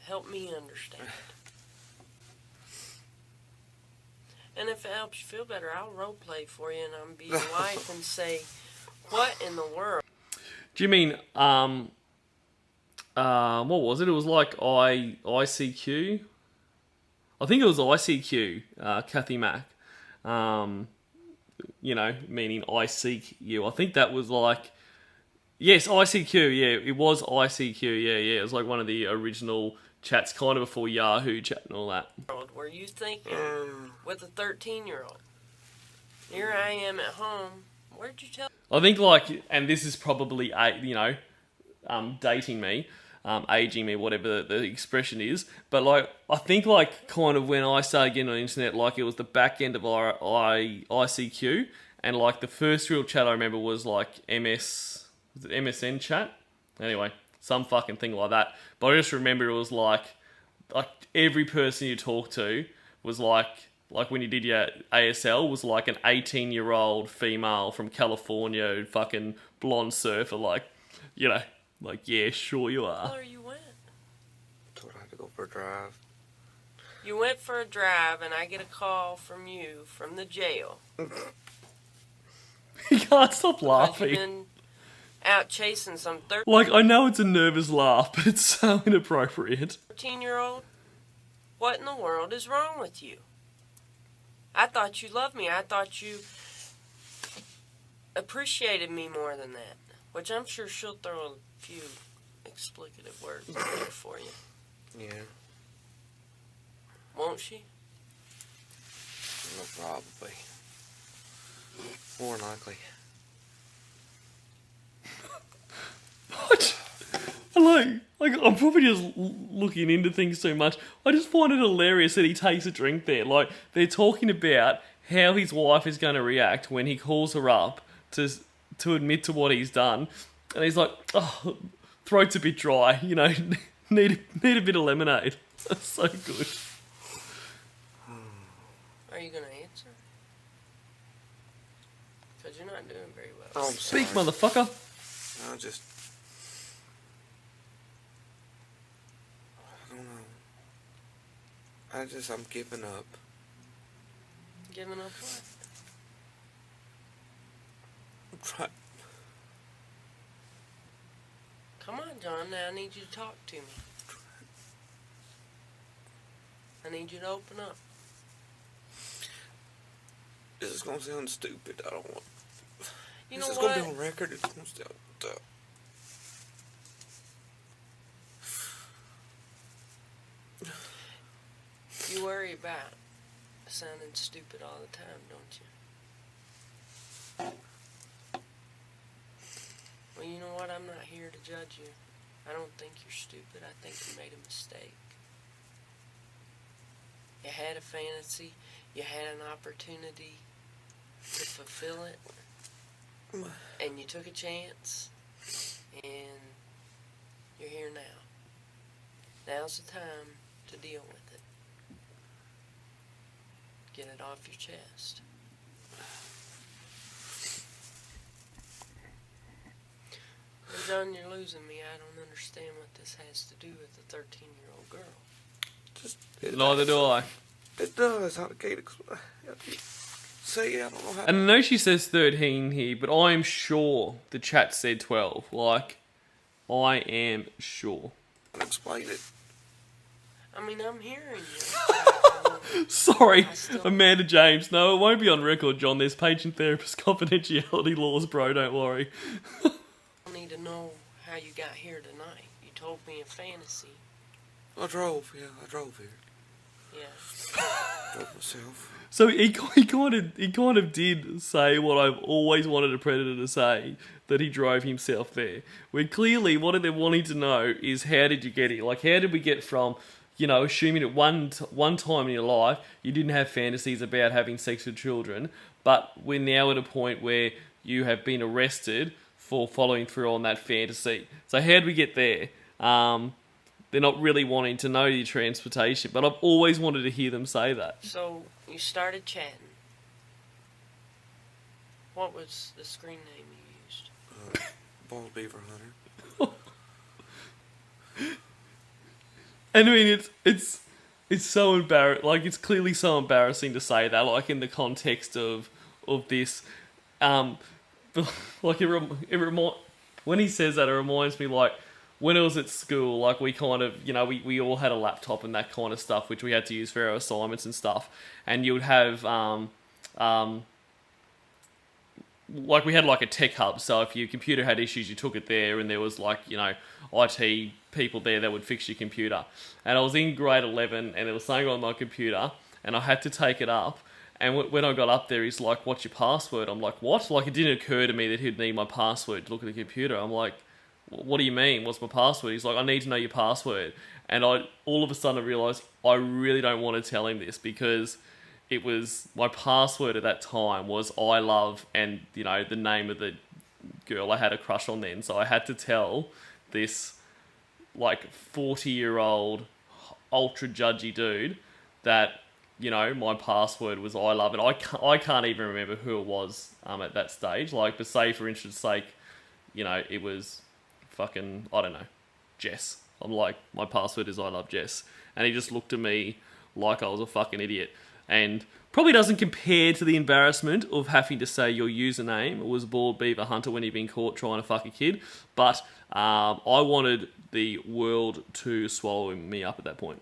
help me understand. And if it helps you feel better, I'll role play for you, and I'll be your wife and say, "What in the world?" Do you mean, what was it? It was like ICQ? I think it was ICQ, Kathy Mack. You know, meaning I seek you. I think that was like, yes, ICQ, yeah, it was ICQ, yeah. It was like one of the original chats kind of before Yahoo chat and all that. Were you thinking with a 13-year-old? Here I am at home. Where'd you tell? I think like, and this is probably dating me, aging me, whatever the expression is. But like, I think like kind of when I started getting on the internet, like it was the back end of our ICQ, and like the first real chat I remember was like MSN chat. Anyway, some fucking thing like that. But I just remember it was like every person you talked to was like when you did your ASL was like an 18-year-old female from California, fucking blonde surfer, like, you know, like, yeah, sure you are. Where you went? Told her I had to go for a drive. You went for a drive, and I get a call from you from the jail. You can't stop Because you've laughing. been out chasing some Like, I know it's a nervous laugh, but it's so inappropriate. 13-year-old. What in the world is wrong with you? I thought you loved me. I thought you appreciated me more than that. Which I'm sure she'll throw a few explicative words in there for you. Yeah, Won't she? no, probably. More than likely. What? Like, I'm probably just looking into things too much. I just find it hilarious that he takes a drink there. Like, they're talking about how his wife is going to react when he calls her up to admit to what he's done. And he's like, oh, throat's a bit dry, you know, need a bit of lemonade. That's so good. Are you going to answer? Because you're not doing very well. Oh, I'm Speak, sorry. motherfucker. I just... I don't know. I'm giving up. Giving up what? I'm trying... Come on, John. Now I need you to talk to me. I need you to open up. This is gonna sound stupid. I don't want... You This know is what? gonna be on record. It's gonna sound dumb. You worry about sounding stupid all the time, don't you? Well, you know what? I'm not here to judge you. I don't think you're stupid. I think you made a mistake. You had a fantasy. You had an opportunity to fulfill it. And you took a chance. And you're here now. Now's the time to deal with it. Get it off your chest. Well, John, you're losing me. I don't understand what this has to do with a 13-year-old girl. Just... Neither do I. It does. How to get it... See, I don't know how... And I know she says 13 here, but I am sure the chat said 12. Like, I am sure. to explain it. I mean, I'm hearing you. Sorry, I still- Amanda James. No, it won't be on record, John. There's patient therapist confidentiality laws, bro. Don't worry. I need to know how you got here tonight. You told me a fantasy. I drove here. Yeah. Drove myself. So he kind of did say what I've always wanted a predator to say, that he drove himself there. Where clearly what they're wanting to know is, how did you get here? Like, how did we get from, you know, assuming at one time in your life you didn't have fantasies about having sex with children, but we're now at a point where you have been arrested for following through on that fantasy. So how did we get there? They're not really wanting to know your transportation, but I've always wanted to hear them say that. So you started chatting. What was the screen name you used? Bald Beaver Hunter. And I mean, it's so embarrassing. Like, it's clearly so embarrassing to say that. Like, in the context of this, but like when he says that, it reminds me, like, when I was at school, like, we kind of, you know, we all had a laptop and that kind of stuff, which we had to use for our assignments and stuff. And you would have like we had like a tech hub, so if your computer had issues, you took it there, and there was like, you know, IT people there that would fix your computer. And I was in grade 11, and there was something on my computer, and I had to take it up. And when I got up there, he's like, "What's your password?" I'm like, "What?" Like, it didn't occur to me that he'd need my password to look at the computer. I'm like, "What do you mean? What's my password?" He's like, "I need to know your password." And I all of a sudden realised I really don't want to tell him this, because it was my password at that time was I love, and you know, the name of the girl I had a crush on then. So I had to tell this like 40-year-old ultra judgy dude that, you know, my password was I love, and I can't even remember who it was at that stage. Like, but say for instance sake, you know, it was fucking, I don't know, Jess. I'm like, my password is I love Jess, and he just looked at me like I was a fucking idiot. And probably doesn't compare to the embarrassment of having to say your username was Bald Beaver Hunter when you've been caught trying to fuck a kid. But I wanted the world to swallow me up at that point.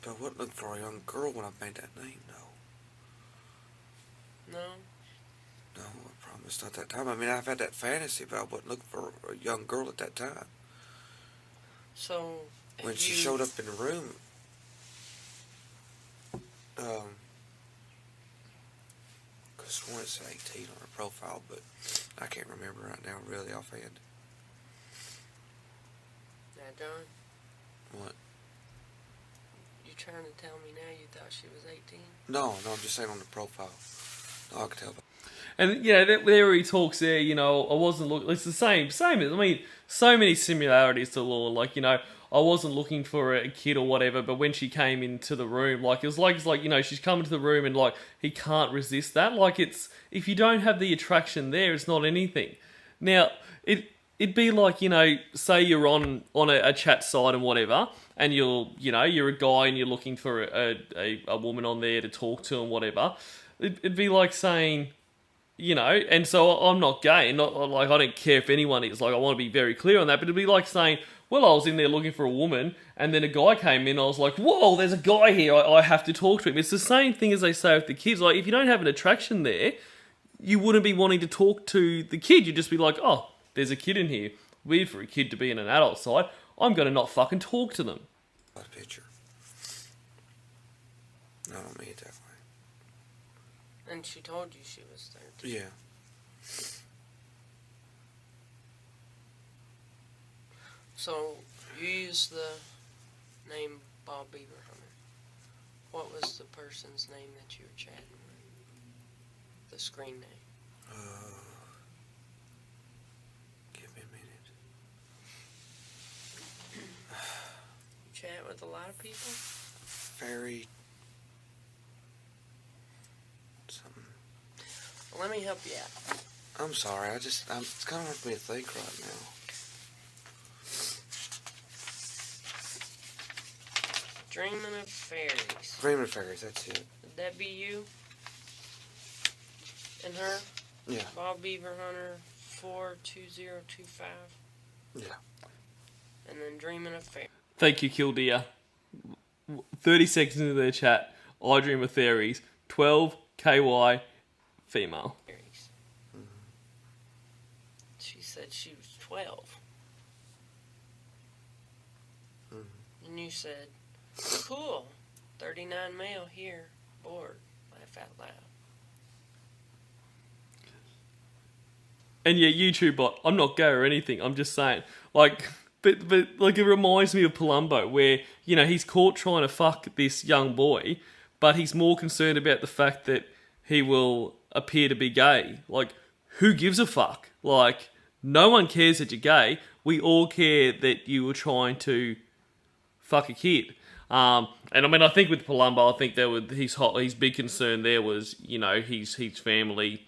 But I wouldn't look for a young girl when I made that name, no. No? No, I promise not that time. I mean, I've had that fantasy, but I wouldn't look for a young girl at that time. So, When she showed up in the room, cause sworn it said 18 on her profile, but I can't remember right now really offhand. Now, John, What? you trying to tell me now you thought she was 18? No, I'm just saying on the profile. No, I can tell. And, you know, there he talks there, you know, I wasn't looking, it's the same, I mean, so many similarities to Law, like, you know, I wasn't looking for a kid or whatever, but when she came into the room, like, it's like, you know, she's come into the room and, like, he can't resist that. Like, it's, if you don't have the attraction there, it's not anything. Now, it'd be like, you know, say you're on a chat site and whatever, and you're a guy and you're looking for a woman on there to talk to and whatever. It'd be like saying, you know, and so I'm not gay, and not like I don't care if anyone is. Like, I want to be very clear on that, but it'd be like saying, well, I was in there looking for a woman, and then a guy came in, I was like, whoa, there's a guy here, I have to talk to him. It's the same thing as they say with the kids. Like, if you don't have an attraction there, you wouldn't be wanting to talk to the kid. You'd just be like, oh, there's a kid in here. Weird for a kid to be in an adult side. I'm going to not fucking talk to them. That picture. No, I don't mean it that way. And she told you she was 13. Yeah. So, you used the name Bob Beaver Hunter. What was the person's name that you were chatting with? The screen name. Give me a minute. You chat with a lot of people? Very... something. Well, let me help you out. I'm sorry, it's kind of hard for me to think right now. Dreaming of Fairies. Dreaming of Fairies, that's it. Would that be you? And her? Yeah. Bob Beaver Hunter 42025. Yeah. And then Dreaming of Fairies. Thank you, Kildea. 30 seconds into their chat, I dream of fairies. 12 KY female. Mm-hmm. She said she was 12. Mm-hmm. And you said, cool. 39 male here. Bored. Laugh out loud. And yeah, YouTube bot, I'm not gay or anything. I'm just saying, like, but like, it reminds me of Palumbo, where, you know, he's caught trying to fuck this young boy, but he's more concerned about the fact that he will appear to be gay. Like, who gives a fuck? Like, no one cares that you're gay. We all care that you were trying to fuck a kid. And I mean, I think with Palumbo, I think there was his big concern there was, you know, his family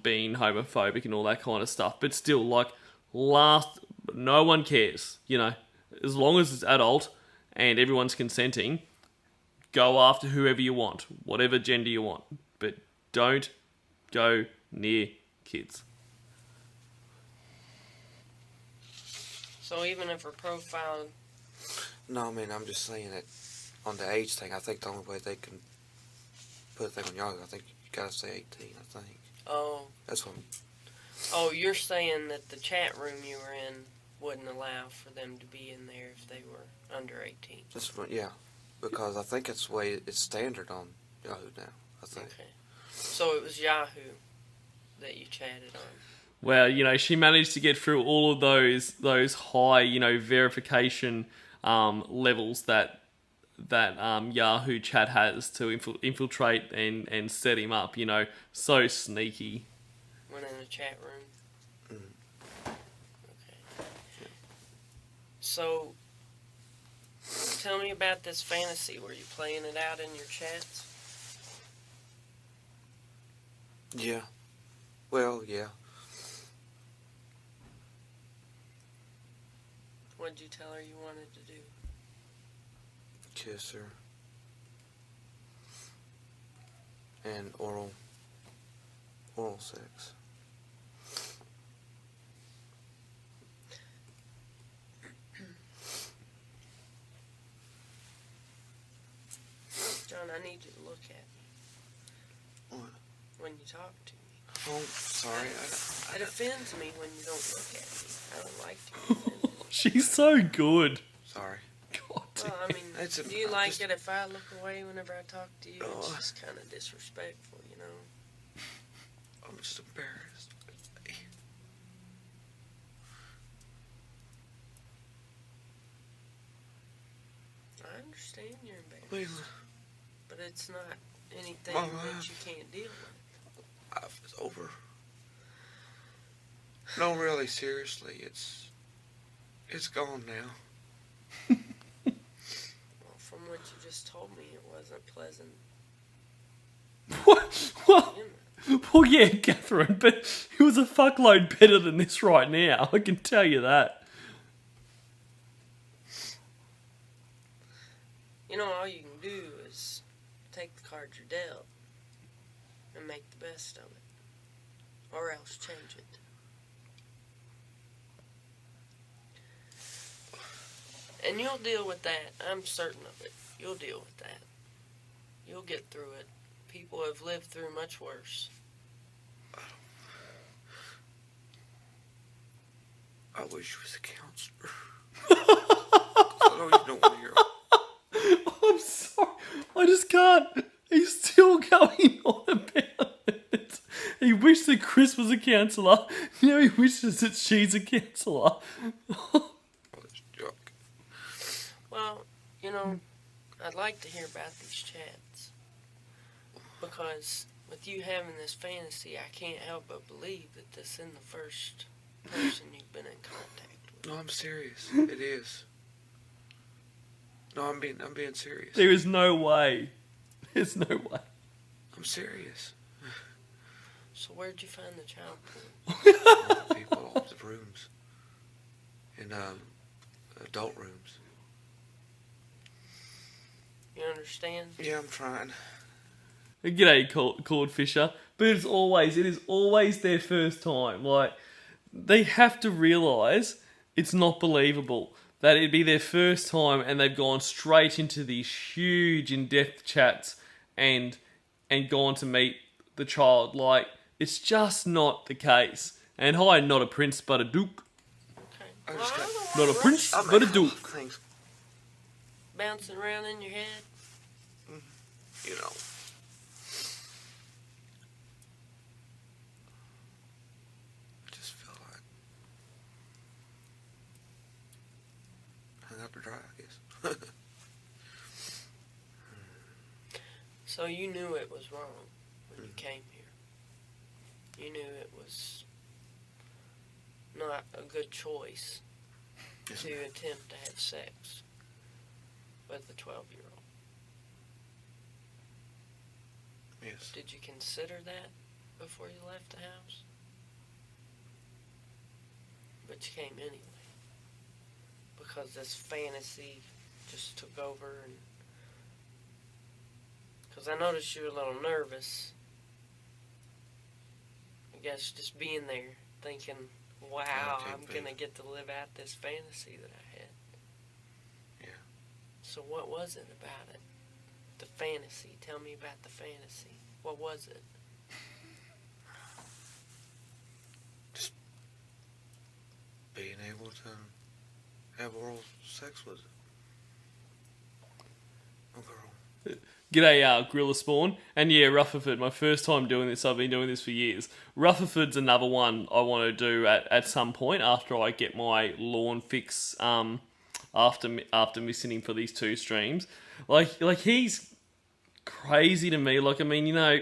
being homophobic and all that kind of stuff. But still, like, no one cares, you know, as long as it's adult and everyone's consenting, go after whoever you want, whatever gender you want, but don't go near kids. So even if her profile... No, I mean, I'm just saying that on the age thing, I think the only way they can put a thing on y'all, I think you gotta say 18, I think. Oh, That's what. oh, you're saying that the chat room you were in wouldn't allow for them to be in there if they were under 18. That's what. Yeah, because I think it's the way it's standard on Yahoo now. I think. Okay. So it was Yahoo that you chatted on. Well, she managed to get through all of those high, verification levels that Yahoo chat has to infiltrate and set him up. So sneaky. Went in a chat room. Okay. So, tell me about this fantasy. Were you playing it out in your chats? Yeah. Well, yeah. What'd you tell her you wanted to do? Kiss her. And oral sex. John, I need you to look at me. What? When you talk to me. Oh, sorry. It offends me when you don't look at me. I don't like to be offended. She's so good. Sorry. God damn. Well, I mean, It's do you like just- it if I look away whenever I talk to you? It's Oh. just kind of disrespectful, I'm just embarrassed. I understand you're embarrassed, Wait, but it's not anything Mama, that you can't deal with. it's over. No, really, seriously, it's gone now. Well, from what you just told me, it wasn't pleasant. What? Well, You know. well, yeah, Kathryn, but it was a fuckload better than this right now. I can tell you that. All you can do is take the cards you're dealt and make the best of it, or else change it. And you'll deal with that. I'm certain of it. You'll deal with that. You'll get through it. People have lived through much worse. I wish you was a counselor. I don't even know what you're. I'm sorry. I just can't. He's still going on about it. He wished that Chris was a counsellor. Now he wishes that she's a counsellor. Well, I'd like to hear about these chats. Because with you having this fantasy, I can't help but believe that this isn't the first person you've been in contact with. No, I'm serious. It is. No, I'm being serious. There is no way. There's no way. I'm serious. So where'd you find the child porn? All the people, all the rooms, in adult rooms. You understand? Yeah, I'm trying. G'day, Cord Fisher. But it is always their first time. Like, they have to realise it's not believable that it'd be their first time and they've gone straight into these huge in-depth chats and gone to meet the child. Like, it's just not the case. And hi, not a prince, but a duke. Okay. I Well, just I got- don't Not a wanna prince, rush but a duke. Things, bouncing around in your head. you know. I just feel like hung out to dry, I guess. So you knew it was wrong when you came here. You knew it was not a good choice Yes, to ma'am. attempt to have sex with a 12-year-old. Yes. Did you consider that before you left the house? But you came anyway. Because this fantasy just took over and... Because I noticed you were a little nervous. I guess just being there, thinking, wow, Okay, I'm babe. going to get to live out this fantasy that I had. Yeah. So what was it about it? The fantasy. Tell me about the fantasy. What was it? being able to have oral sex with a girl. G'day, Gorilla Spawn. And yeah, Rutherford, my first time doing this. I've been doing this for years. Rutherford's another one I want to do at some point after I get my lawn fix. After missing him for these 2 streams, like he's crazy to me. Like, I mean, you know,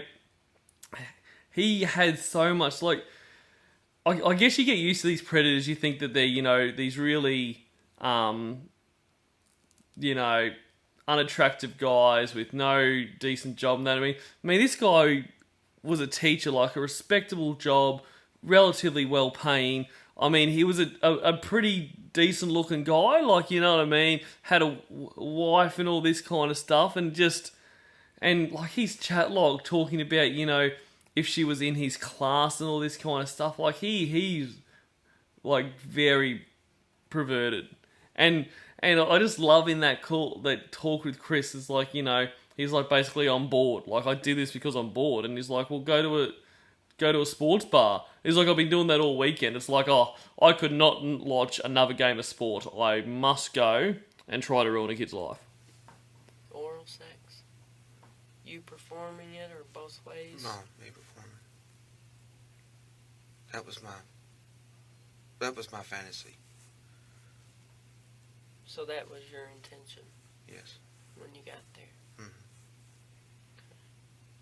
he had so much. Like, I guess you get used to these predators. You think that they're, you know, these really, you know, unattractive guys with no decent job and that. I mean, this guy was a teacher, like a respectable job, relatively well paying. I mean, he was a pretty decent looking guy, like, you know what I mean? Had a wife and all this kind of stuff, and like his chat log talking about, you know, if she was in his class and all this kind of stuff. Like he's like very perverted. And I just love in that talk with Chris is like, you know, he's like basically on board. Like, I did this because I'm bored. And he's like, well, go to a sports bar. He's like, I've been doing that all weekend. It's like, oh, I could not watch another game of sport. I must go and try to ruin a kid's life. Oral sex? You performing it or both ways? No, me performing. That was my fantasy. So that was your intention Yes. when you got there? Mhm. Okay.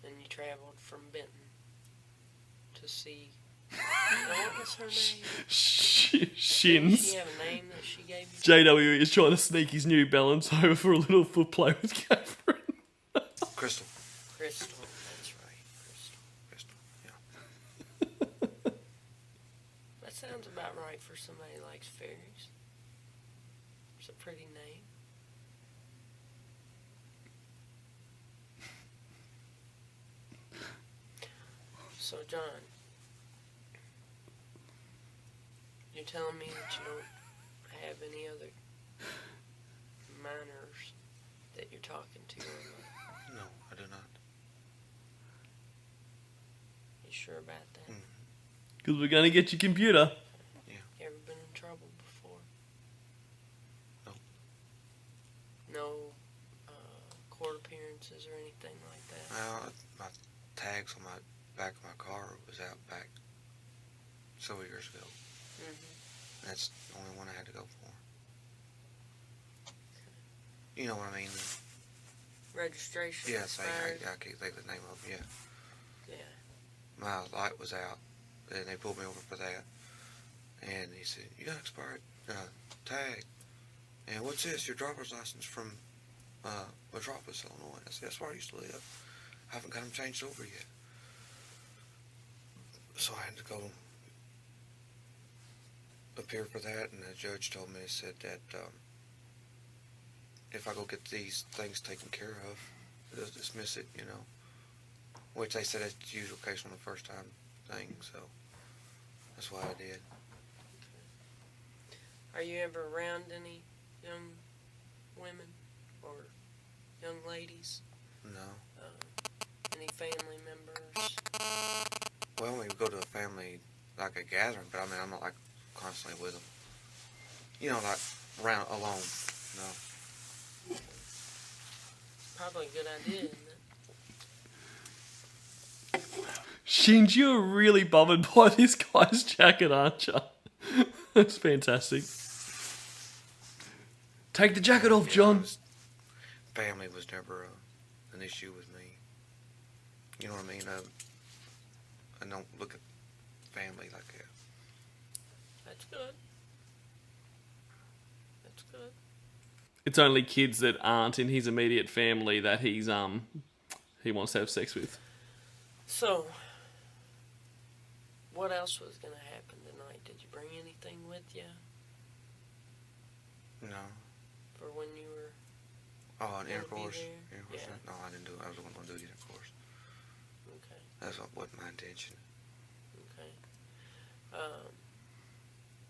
And you traveled from Benton to see... Now, what was her name? Did Shins. she have a name that she gave you? JW is trying to sneak his New Balance over for a little foot play with Kathryn. Crystal. Crystal, that's right. Crystal, yeah. That sounds about right for somebody who likes fairies. It's a pretty name. So, John, you're telling me that you don't have any other minors that you're talking to or not? No, I do not. You sure about that? Because we're going to get your computer. You ever been in trouble before? No. No court appearances or anything like that? Well, my tags on my back of my car was out back several years ago. Mm-hmm. That's the only one I had to go for. You know what I mean? Registration Yes, expired? I can't think of the name of it, Yeah. My light was out, and they pulled me over for that. And he said, you got expired tag. And what's this? Your driver's license from Metropolis, Illinois. I said, that's where I used to live. I haven't got them changed over yet. So I had to go appear for that, and the judge told me, he said that if I go get these things taken care of, they'll dismiss it, you know. Which they said that's the usual case on the first time thing, so that's why I did. Are you ever around any young women or young ladies? No. Any family members? Well, we go to a family, like a gathering, but I mean, I'm not like constantly with them. You know, like around alone, no. Probably a good idea, isn't it? Shins, you're really bothered by this guy's jacket, aren't you? That's fantastic. Take the jacket off, John. Family was never an issue with me. You know what I mean? I don't look at family like that. That's good. That's good. It's only kids that aren't in his immediate family that he wants to have sex with. So, what else was going to happen tonight? Did you bring anything with you No. for when you were... Oh, an Wanna be intercourse? there? Intercourse? Yeah. No, I didn't do it. I was the one going to do the intercourse. Okay, That's what wasn't my intention. okay.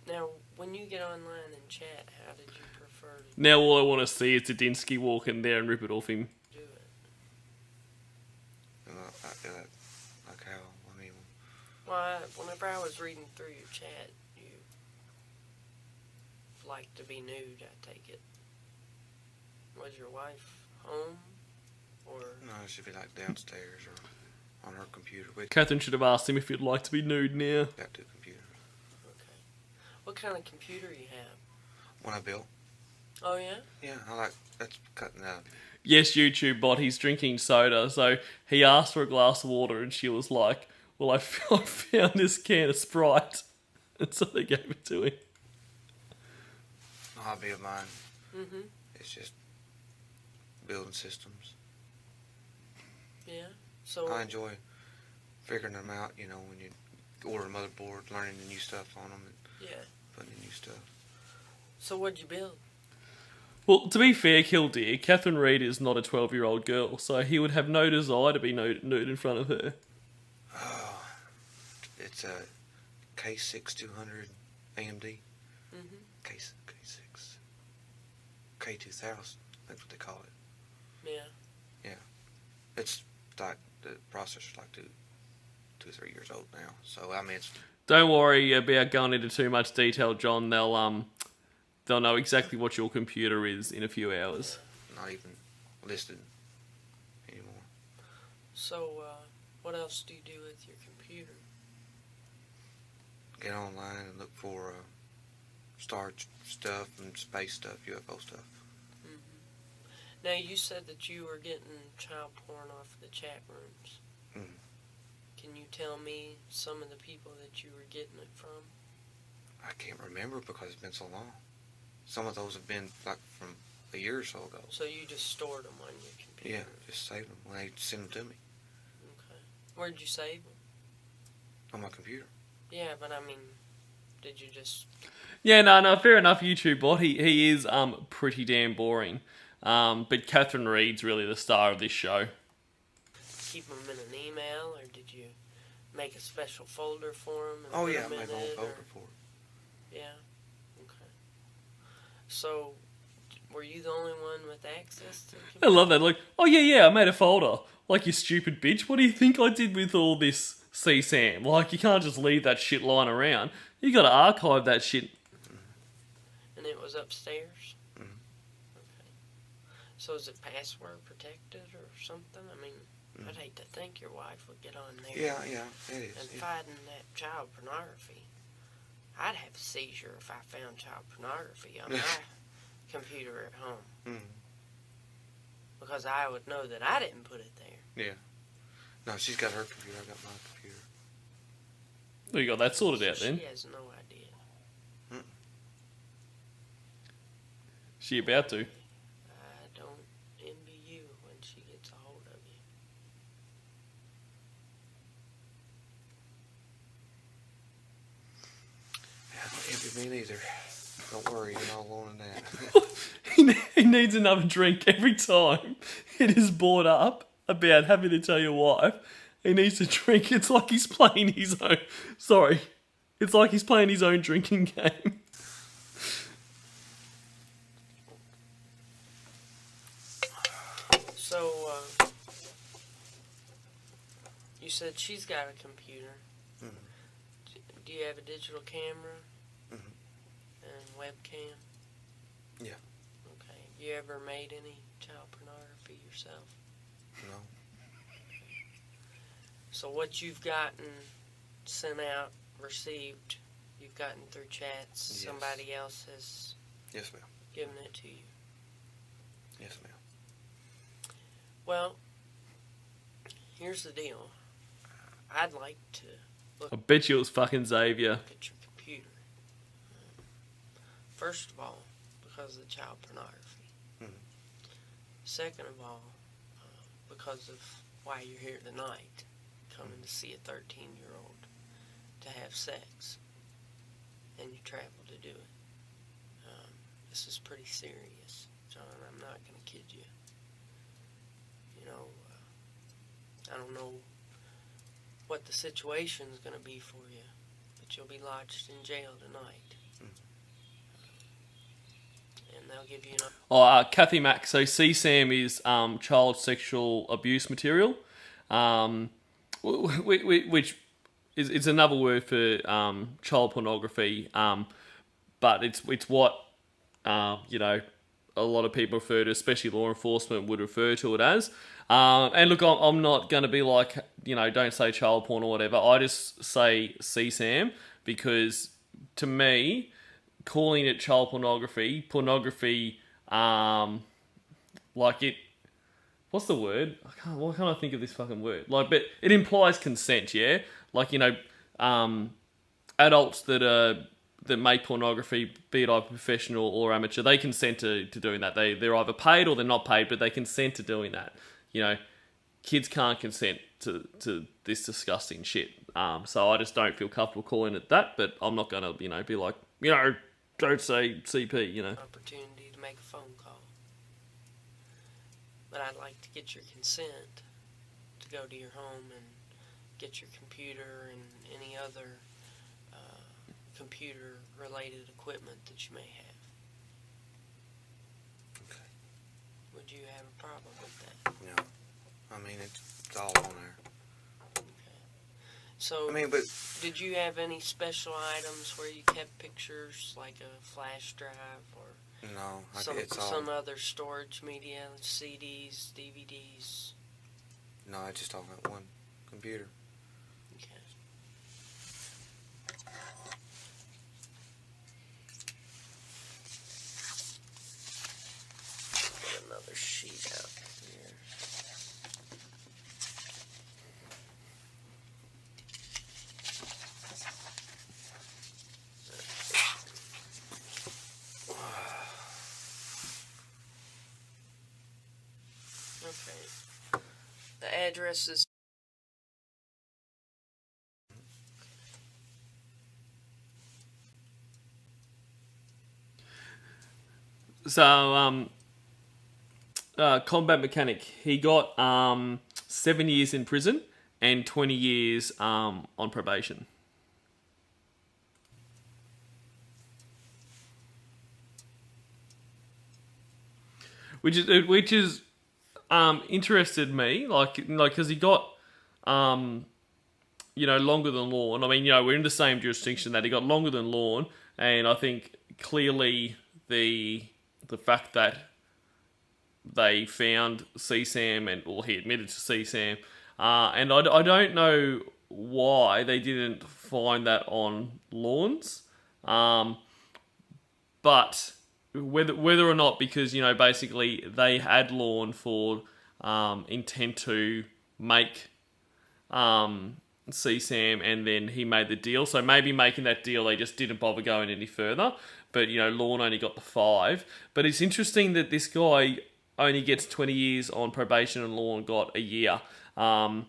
Now, when you get online and chat, how did you prefer to Now all I want to see is Zadinsky walk in there and rip it off him. do it? Like how? I mean, Well, whenever I was reading through your chat, you, like to be nude, I take it? Was your wife home? Or No, it should be like downstairs or on her computer. We Kathryn should have asked him if he'd like to be nude now. got two computers. okay. What kind of computer you have? One I built. Oh yeah? Yeah, I like that's cutting out. Yes, YouTube bot, he's drinking soda, so he asked for a glass of water and she was like, well, I found this can of Sprite. And so they gave it to him. A hobby of mine. Mm-hmm. It's just building systems. Yeah. So I enjoy figuring them out, you know, when you order a motherboard, learning the new stuff on them and yeah. putting in new stuff. So what'd you build? Well, to be fair, Killdeer, Kathryn Reed is not a 12-year-old girl, so he would have no desire to be nude in front of her. Oh, it's a K6200 AMD. Mm-hmm. K6. K2000. That's what they call it. Yeah. It's like the processor's like two or 3 years old now. So I mean, it's Don't worry about going into too much detail, John. They'll know exactly what your computer is in a few hours. not even listed anymore. So what else do you do with your computer? Get online and look for star stuff and space stuff, UFO stuff. Now you said that you were getting child porn off the chat rooms. Mhm. Can you tell me some of the people that you were getting it from? I can't remember because it's been so long. Some of those have been like from a year or so ago. So you just stored them on your computer? Yeah, just save them when they send them to me Okay. Where'd you save them? on my computer. Yeah, but I mean, did you just... Yeah, no, fair enough, YouTube bot. He is pretty damn boring. But Kathryn Reed's really the star of this show. keep them in an email, or did you make a special folder for them? Oh yeah, I made my own folder for it. Yeah. Okay. So, were you the only one with access to the I computer? love that. Like, oh yeah, I made a folder. Like, you stupid bitch. What do you think I did with all this CSAM? Like, you can't just leave that shit lying around. You gotta archive that shit. And it was upstairs? Mhm. Okay. So is it password protected or something? I mean, I'd hate to think your wife would get on there Yeah, it is. and Yeah. fighting that child pornography. I'd have a seizure if I found child pornography on my computer at home. Mhm. Because I would know that I didn't put it there. Yeah. No, she's got her computer. I got my computer. Well, you got that sorted out So then. she has no idea. She about to. I don't envy you when she gets a hold of you. Yeah, don't envy me neither. Don't worry, you're not alone in that. He needs another drink every time it is brought up about having to tell your wife he needs to drink. It's like he's playing his own. Sorry. It's like he's playing his own drinking game. So, you said she's got a computer. Mhm. Do you have a digital camera? Mhm. And webcam? Yeah. Okay. You ever made any child pornography yourself? No. So what you've gotten sent out, received, you've gotten through chats, Yes. somebody else has Yes, ma'am. given it to you. Yes, ma'am. Well, here's the deal. I'd like to I bet you it was fucking Xavier. look at your computer. First of all, because of the child pornography. Mhm. Second of all, because of why you're here tonight, coming to see a 13-year-old to have sex, and you travel to do it. This is pretty serious, John. I'm not going to kid you. You know, I don't know what the situation's going to be for you, but you'll be lodged in jail tonight. And they'll give you an... Oh, Kathy Mack. So CSAM is child sexual abuse material, which is another word for child pornography. But it's what you know, a lot of people refer to, especially law enforcement, would refer to it as. And look, I'm not going to be like, you know, don't say child porn or whatever. I just say CSAM because to me, calling it child pornography, like it, what's the word? Why can't I think of this fucking word? Like, but it implies consent, yeah? Like, you know, adults that make pornography, be it either professional or amateur, they consent to doing that. They're either paid or they're not paid, but they consent to doing that. You know, kids can't consent to this disgusting shit. So I just don't feel comfortable calling it that, but I'm not going to, you know, be like, you know, don't say CP, you know. Opportunity to make a phone call. But I'd like to get your consent to go to your home and get your computer and any other computer-related equipment that you may have. Okay. Would you have a problem with that? No. I mean, it's all on there. So, I mean, but did you have any special items where you kept pictures, like a flash drive or no, it's some all. other storage media, CDs, DVDs? No, I just all got one computer. Okay. Get another sheet out here. Okay. The address is So, combat mechanic, he got 7 years in prison and 20 years on probation. Which is interested me, like because he got you know, longer than Lorne. I mean, you know, we're in the same jurisdiction that he got longer than Lorne, and I think clearly the fact that they found CSAM or he admitted to CSAM, and I don't know why they didn't find that on Lorne's, but whether or not because, you know, basically they had Lorne for intent to make CSAM and then he made the deal. So maybe making that deal they just didn't bother going any further. But, you know, Lorne only got the 5. But it's interesting that this guy only gets 20 years on probation and Lorne got a year. I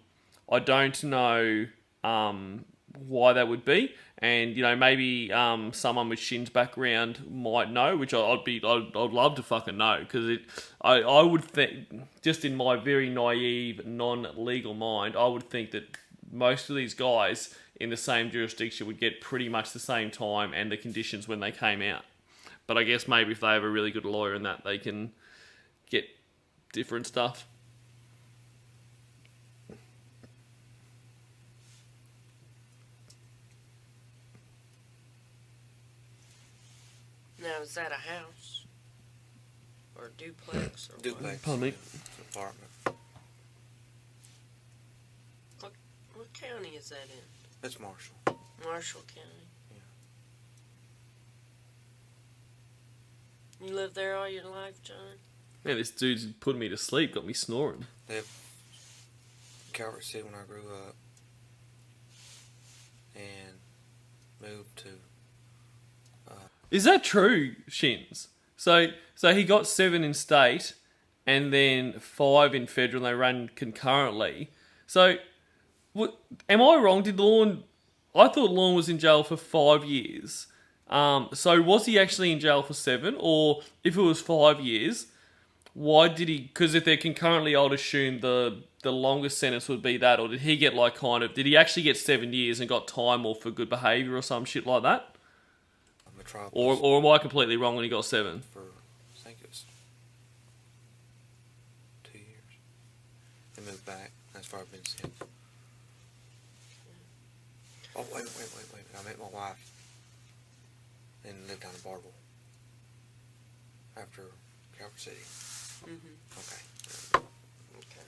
don't know why that would be. And, you know, maybe someone with Shin's background might know, which I'd love to fucking know. Because I would think, just in my very naive, non-legal mind, I would think that most of these guys in the same jurisdiction would get pretty much the same time and the conditions when they came out. But I guess maybe if they have a really good lawyer in that, they can get different stuff. now. Is that a house or a duplex or what? Duplex. Pardon me? It's an apartment. What county is that in? It's Marshall. Marshall County. You lived there all your life, John? Man, this dude's putting me to sleep, got me snoring. Lived in Calvert City when I grew up, and moved to. Is that true, Shins? So he got 7 in state, and then 5 in federal, and they ran concurrently. So, am I wrong? I thought Lorne was in jail for 5 years. So was he actually in jail for 7? Or if it was 5 years, why did he... Because if they're concurrently, I would assume the longest sentence would be that. Or did he get did he actually get 7 years and got time off for good behaviour or some shit like that? Or am I completely wrong when he got 7? For, I think it was 2 years. They moved back. That's where I've been since. Oh, wait. I met my wife and lived down in Barville. after Calvert City. Mm-hmm. Okay. Okay.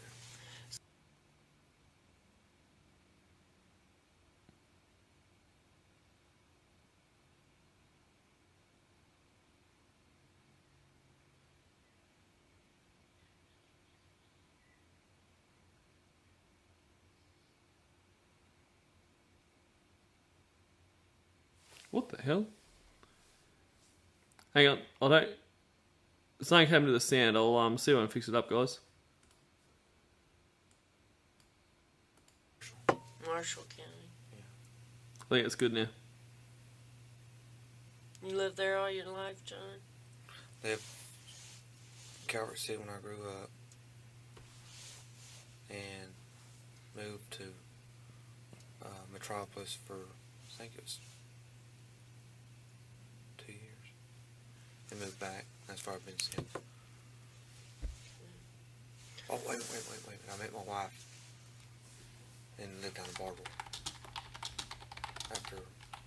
What the hell? Hang on, I don't. Something happened to the sound. I'll see if I can fix it up, guys. Marshall County. I think it's good now. You lived there all your life, John? Lived Calvert City when I grew up, and moved to Metropolis for, I think it was 2 years. And moved back. That's where I've been since. Oh, wait. I met my wife and lived down in Bartle after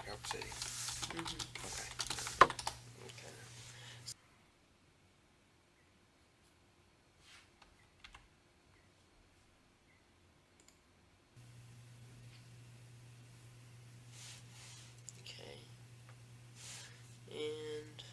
Calvert City. Mm-hmm. Okay. Okay. Okay. And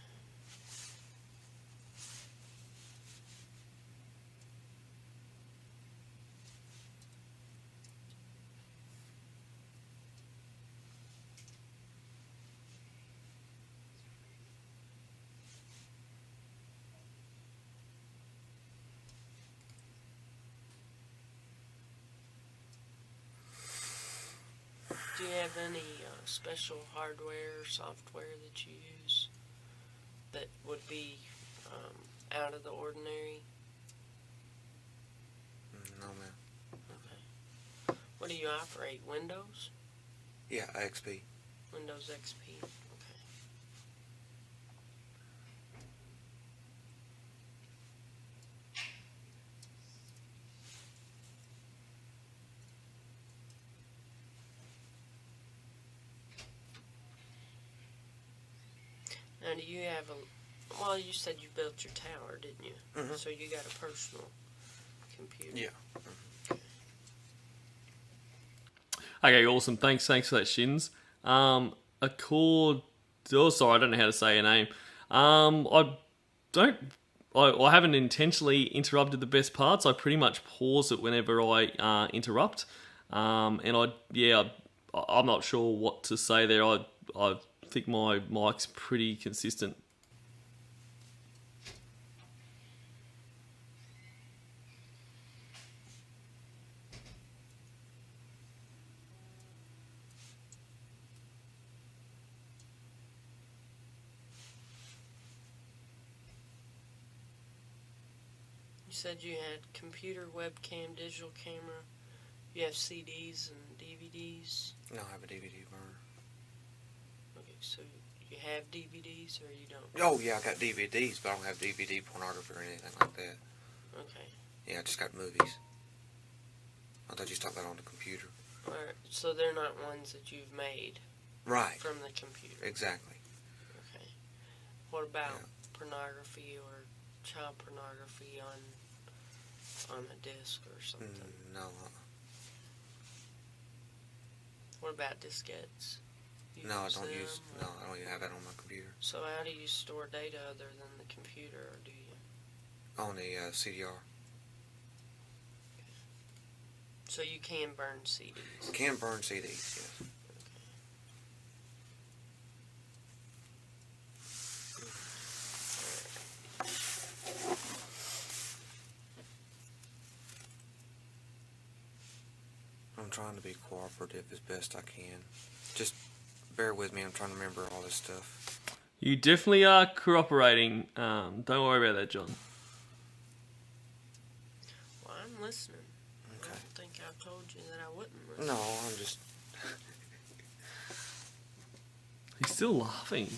do you have any special hardware or software that you use that would be out of the ordinary? No, man. Okay. What do you operate? Windows? Yeah, XP. Windows XP. Okay. Now, do you have a? Well, you said you built your tower, didn't you? Mhm. So you got a personal computer. Yeah. Okay, awesome. Thanks for that, Shins. Accord. Oh, sorry, I don't know how to say your name. I don't. I haven't intentionally interrupted the best parts. I pretty much pause it whenever I interrupt. And I'm not sure what to say there. I think my mic's pretty consistent. You said you had computer, webcam, digital camera. You have CDs and DVDs. No, I have a DVD burner. Okay, so you have DVDs or you don't? Oh, yeah, I got DVDs, but I don't have DVD pornography or anything like that. Okay. Yeah, I just got movies. I thought you was talking about on the computer. Alright, so they're not ones that you've made Right. from the computer. Exactly. Okay. What about Yeah. pornography or child pornography on a disc or something? No. What about diskettes? You No, I use don't them, use. or- No, I don't even have that on my computer. So how do you store data other than the computer, or do you? On the CDR. So you can burn CDs. Can burn CDs, yes. I'm trying to be cooperative as best I can. Just bear with me. I'm trying to remember all this stuff. You definitely are cooperating. Don't worry about that, John. Well, I'm listening. Okay. I don't think I told you that I wouldn't listen. No, I'm just. He's still laughing.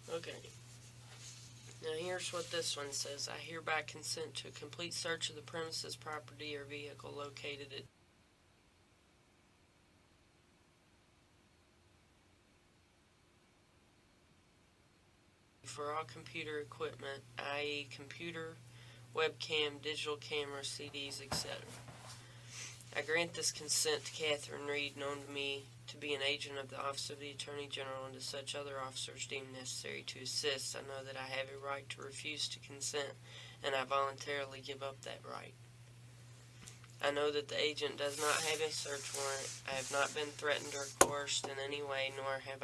Okay. Now here's what this one says. I hereby consent to a complete search of the premises, property, or vehicle located at for all computer equipment, i.e. computer, webcam, digital camera, CDs, etc. I grant this consent to Kathryn Reed, known to me to be an agent of the Office of the Attorney General, and to such other officers deemed necessary to assist. I know that I have a right to refuse to consent, and I voluntarily give up that right. I know that the agent does not have a search warrant. I have not been threatened or coerced in any way, nor have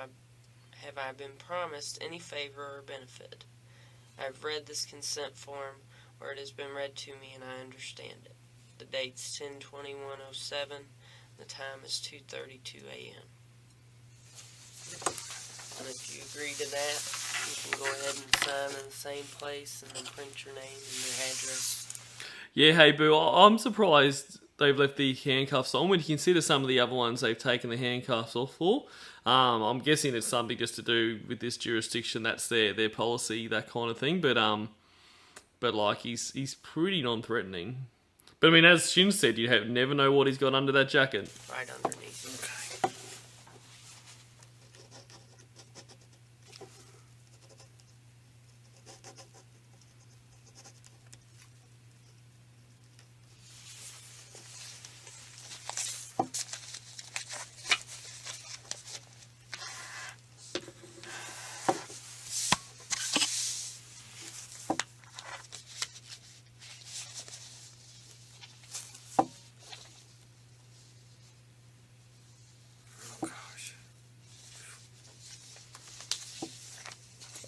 I been promised any favor or benefit. I have read this consent form, or it has been read to me, and I understand it. The date's 10/21/07. The time is 2:32 a.m. And if you agree to that, you can go ahead and sign in the same place and then print your name and your address. Yeah, hey, Boo, I'm surprised they've left the handcuffs on when you consider some of the other ones they've taken the handcuffs off for. I'm guessing it's something just to do with this jurisdiction. That's their policy, that kind of thing. But like, he's pretty non-threatening. But I mean, as Shin said, you never know what he's got under that jacket. Right underneath. Okay.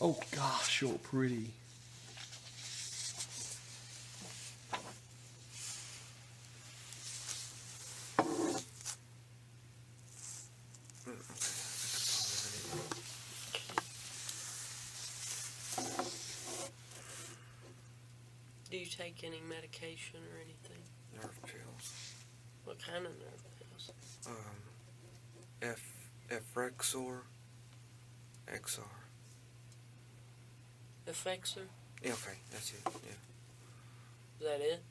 Oh gosh, you're pretty. Do you take any medication or anything? Nerve pills. What kind of nerve pills? Efrexor. XR. Effexor? Yeah, okay, that's it. Yeah. Is that it?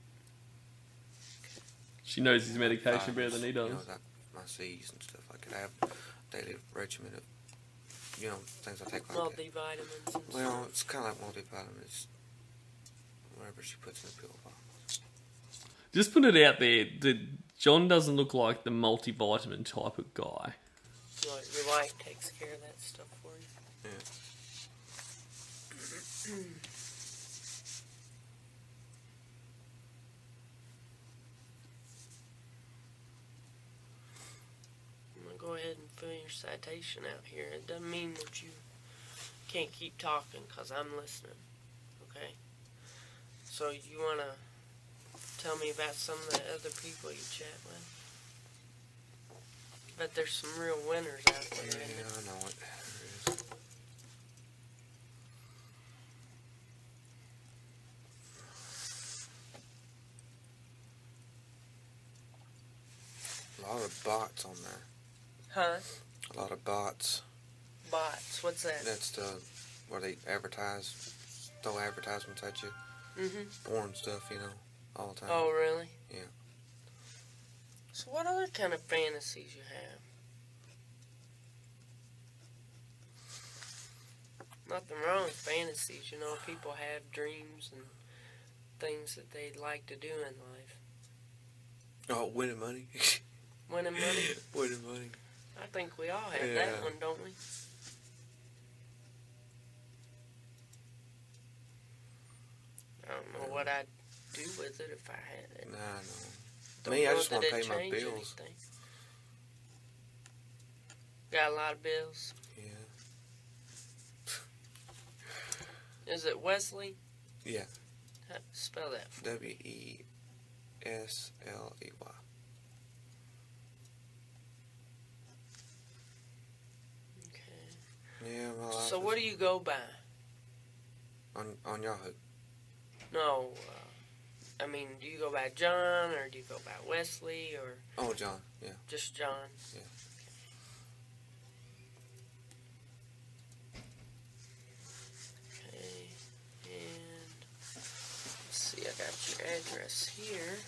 She knows his medication better than he does. You know, like my C's and stuff like that. I have a daily regimen of, things I take like that. Multivitamins and Well, stuff. it's kind of like multivitamins. Whatever she puts in the pill bottle. Just put it out there that John doesn't look like the multivitamin type of guy. Like your wife takes care of that stuff for you. Yeah. I'm going to go ahead and fill your citation out here. It doesn't mean that you can't keep talking, because I'm listening. Okay? So you want to tell me about some of the other people you chat with? But there's some real winners out there. Yeah, isn't there? I know it. There is. A lot of bots on there. Huh? A lot of bots. Bots. What's that? That's where they advertise, throw advertisements at you. Mm-hmm. Porn stuff, all the time. Oh, really? Yeah. So what other kind of fantasies you have? Nothing wrong with fantasies. People have dreams and things that they'd like to do in life. Oh, winning money. Winning money? Winning money. I think we all have Yeah. that one, don't we? I don't know what I'd do with it if I had it. Nah, no. Don't Me, I know just that want to it'd pay my change bills. anything. Got a lot of bills. Yeah. Is it Wesley? Yeah. Spell that. Wesley. Okay. Yeah, my life So what do you go by? on Yahoo? No, do you go by John, or do you go by Wesley, or Oh, John. Yeah. just John? Yeah. Okay, and let's see, I got your address here.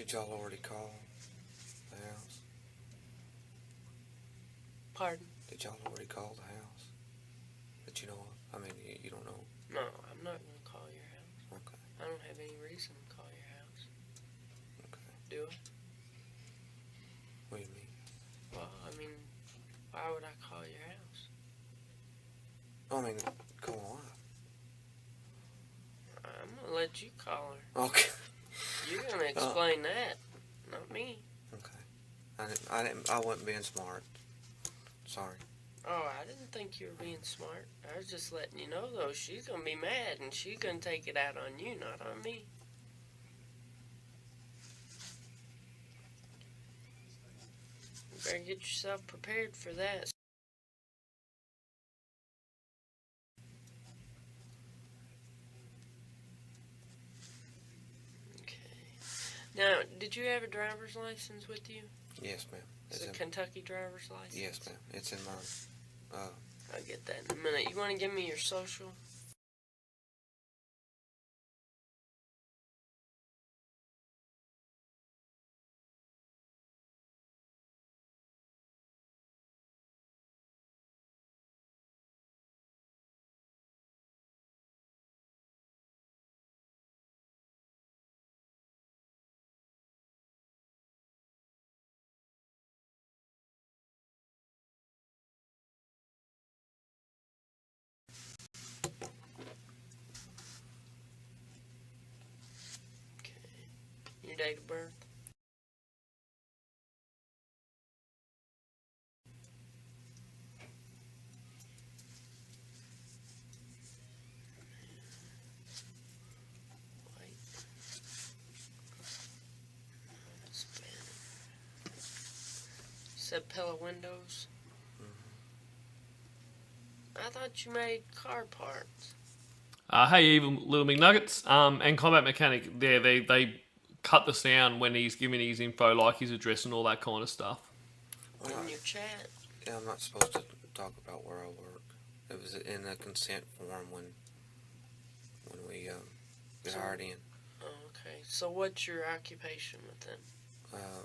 Did y'all already call the house? Pardon? Did y'all already call the house? That you know of? I mean, you don't know. No, I'm not going to call your house. Okay. I don't have any reason to call your house. Okay. Do I? What do you mean? Well, I mean, why would I call your house? I mean, come on. I'm going to let you call her. Okay. You're going to explain that, not me. Okay. I wasn't being smart. Sorry. Oh, I didn't think you were being smart. I was just letting you know, though, she's going to be mad, and she's going to take it out on you, not on me. You better get yourself prepared for that. Okay. Now, did you have a driver's license with you? Yes, ma'am. It's a Kentucky driver's license? Yes, ma'am. It's in mine. I'll get that in a minute. You want to give me your social? Okay. Your date of birth? Said Pella Windows. I thought you made car parts. Hey, evil little McNuggets. And Combat Mechanic, they cut the sound when he's giving his info, like his address and all that kind of stuff. Well, In your chat. yeah, I'm not supposed to talk about where I work. It was in a consent form when we got hired in. Oh, okay. So what's your occupation with them?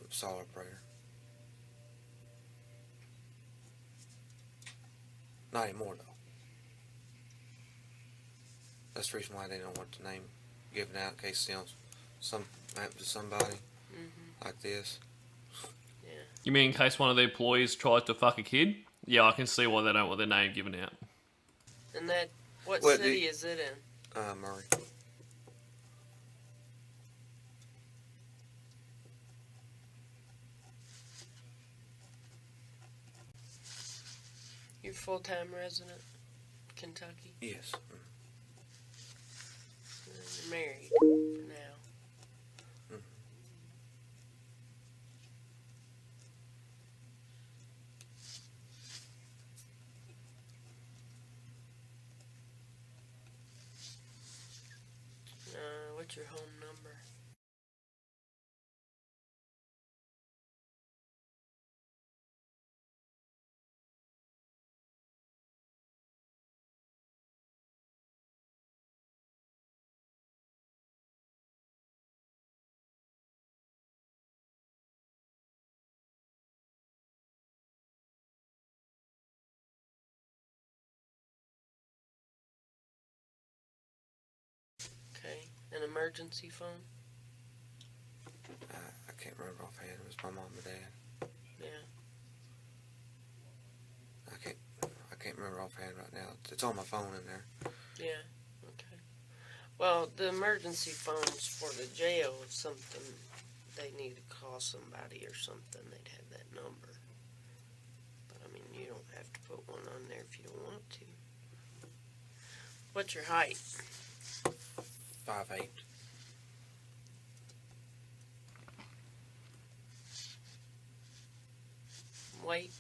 Solar operator. Not anymore, though. That's the reason why they don't want the name given out, in case some happen to somebody like this. Yeah. You mean in case one of the employees tries to fuck a kid? Yeah, I can see why they don't want their name given out. And that, what Well, city is it in? Murray. You're full-time resident, Kentucky. Yes. You're married for now. What's your home number? Okay. An emergency phone? I can't remember offhand. It was my mom and dad. Yeah. I can't remember offhand right now. It's on my phone in there. Yeah. Okay. Well, the emergency phone's for the jail. If something, they need to call somebody or something, they'd have that number. But, I mean, you don't have to put one on there if you don't want to. What's your height? 5'8". Weight?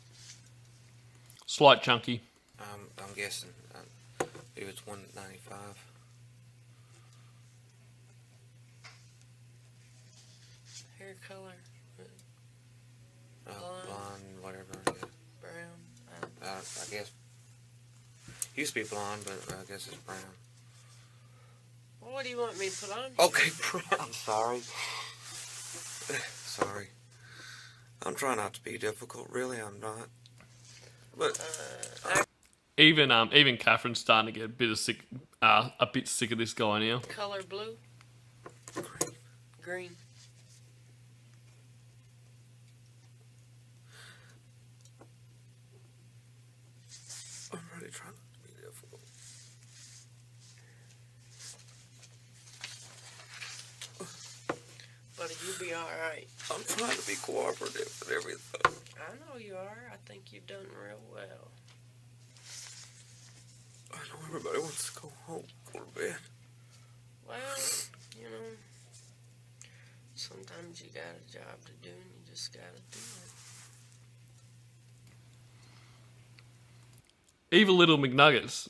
Slight chunky. I'm guessing it was 195. Hair color? Blonde, whatever. Yeah. Brown? I guess used to be blonde, but I guess it's brown. Well, what do you want me to put on? Okay, brown. I'm sorry. Sorry. I'm trying not to be difficult. Really, I'm not. But Even Kathryn's starting to get a bit sick of this guy now. Color blue? Green. I'm really trying not to be difficult. Buddy, you'll be alright. I'm trying to be cooperative and everything. I know you are. I think you've done real well. I know everybody wants to go home, go to bed. Well, you know, sometimes you got a job to do and you just gotta do it. Evil Little McNuggets.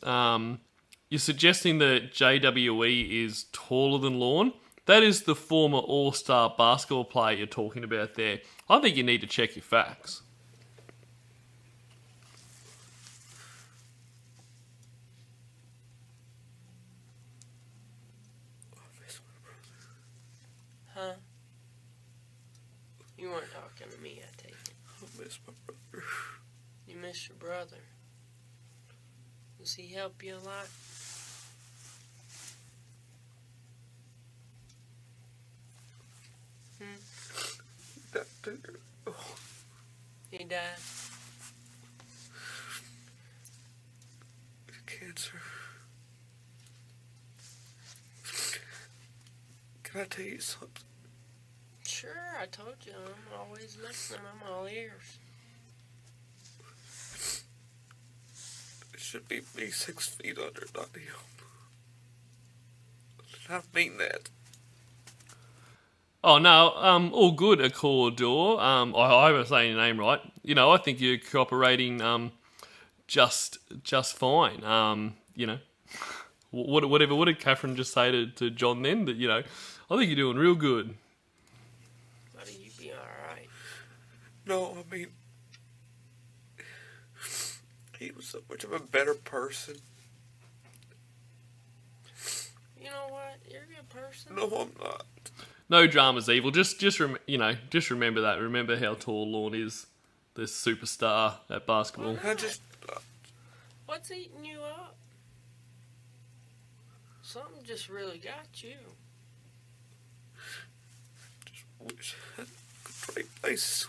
You're suggesting that JWE is taller than Lorne? That is the former all-star basketball player you're talking about there. I think you need to check your facts. Huh? You weren't talking to me, I take it. I miss my brother. You miss your brother. Does he help you a lot? That dude. Oh, He died? cancer. Can I tell you something? Sure, I told you. I'm always listening. I'm all ears. It should be me 6 feet under, not him. I mean that. Oh no, all good, Accordor. I hope I'm saying your name right. You know, I think you're cooperating just fine. You know, whatever. What did Kathryn just say to John then? That, you know, I think you're doing real good. Buddy, you be alright. No, I mean, he was so much of a better person. You know what? You're a good person. No, I'm not. No drama's evil. Just remember that. Remember how tall Lorne is, the superstar at basketball. I just, What's eating you up? Something just really got you. wish I could trade places.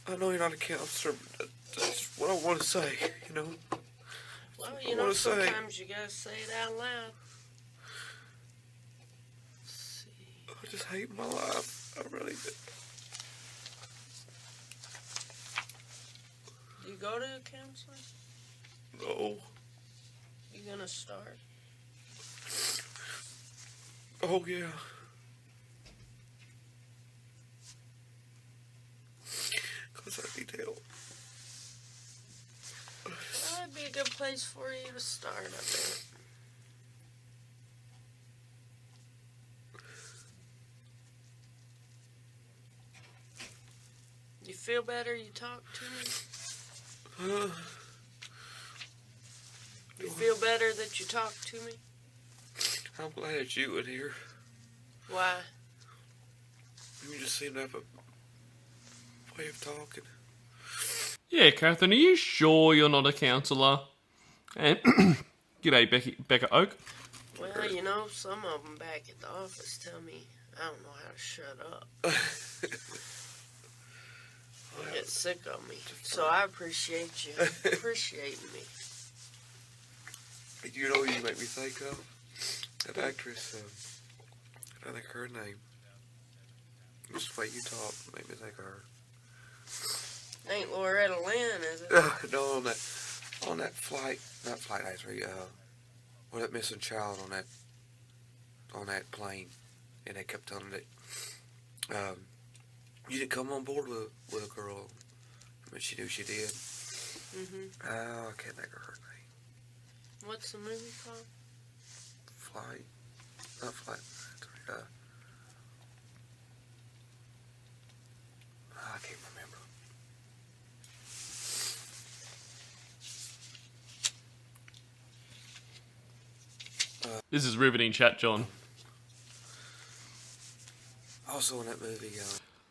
I know you're not a counselor, but that's what I want to say, you know. Well, I you know, wanna say. sometimes you gotta say it out loud. Let's see. I just hate my life. I really do. Do you go to a counselor? No. You gonna start? Oh, yeah. Because I need help. Well, that'd be a good place for you to start, I bet. You feel better? You talk to me? You feel better that you talk to me? I'm glad it's you in here. Why? You just seem to have a way of talking. Yeah, Kathryn, are you sure you're not a counsellor? And g'day, Becca Oak. Well, you know, some of them back at the office tell me I don't know how to shut up. They get sick of me. So I appreciate you appreciating me. You know who you make me think of? That actress, I think her name. Just the way you talk made me think of her. Ain't Loretta Lynn, is it? No, on that flight, not flight 93, with that missing child on that plane, and they kept telling it, you didn't come on board with a girl. I mean, she knew she did. Mm-hmm. Oh, I can't think of her name. What's the movie called? Flight, not flight. I can't remember. This is riveting chat, John. Also in that movie,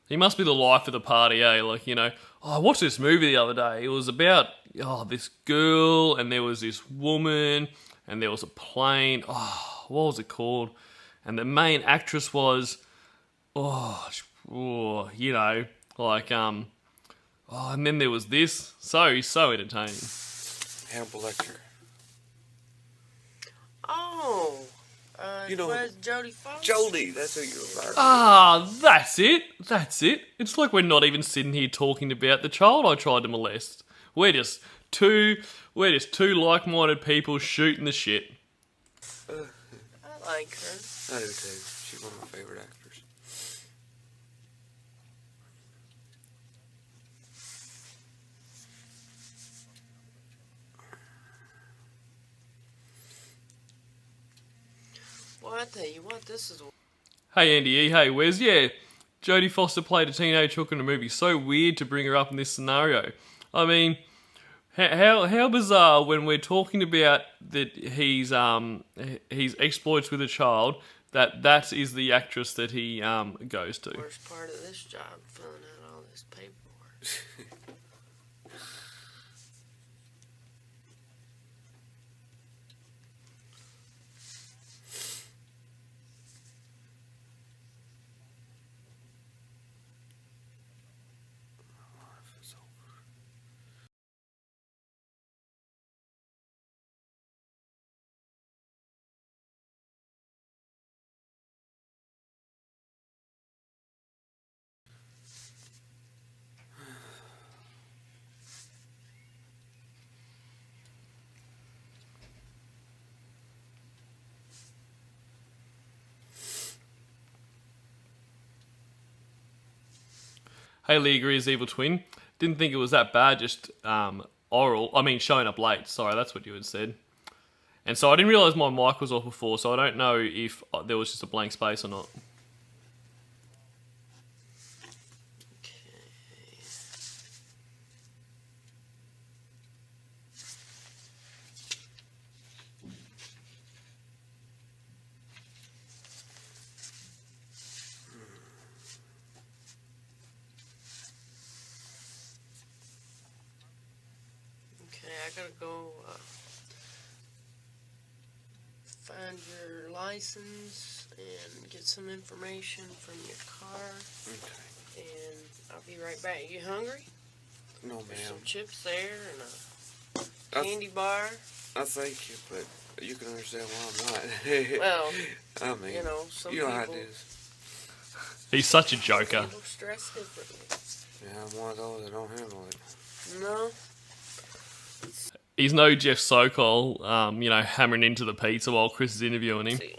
He must be the life of the party, eh? Like, you know, I watched this movie the other day. It was about, this girl, and there was this woman, and there was a plane. Oh, what was it called? And the main actress was, you know, like, and then there was this. So entertaining. Hannibal Lecter. Oh, You know- where's Jodie Foster? Jodie, that's who you're about. That's it. It's like we're not even sitting here talking about the child I tried to molest. We're just two like-minded people shooting the shit. I like her. I do too. She's one of my favorite actors. Well, I tell you what, this is Hey Andy E, hey Wes, yeah, Jodie Foster played a teenage hooker in a movie. So weird to bring her up in this scenario. I mean, how bizarre when we're talking about that he's exploits with a child, that is the actress that he goes to. worst part of this job, filling out all this paperwork. Haley agrees, evil twin. Didn't think it was that bad, just showing up late. Sorry, that's what you had said. And so I didn't realise my mic was off before, so I don't know if there was just a blank space or not. Okay, I gotta go find your license and get some information from your car, Okay. and I'll be right back. You hungry? No, There's ma'am. some chips there and a I- candy bar. I thank you, but you can understand why I'm not. Well, I mean, you know, some you know how it people- is. He's such a joker. People stress differently. Yeah, I'm one of those that don't handle it. No, He's no Jeff Sokol, hammering into the pizza while Chris is interviewing him. see,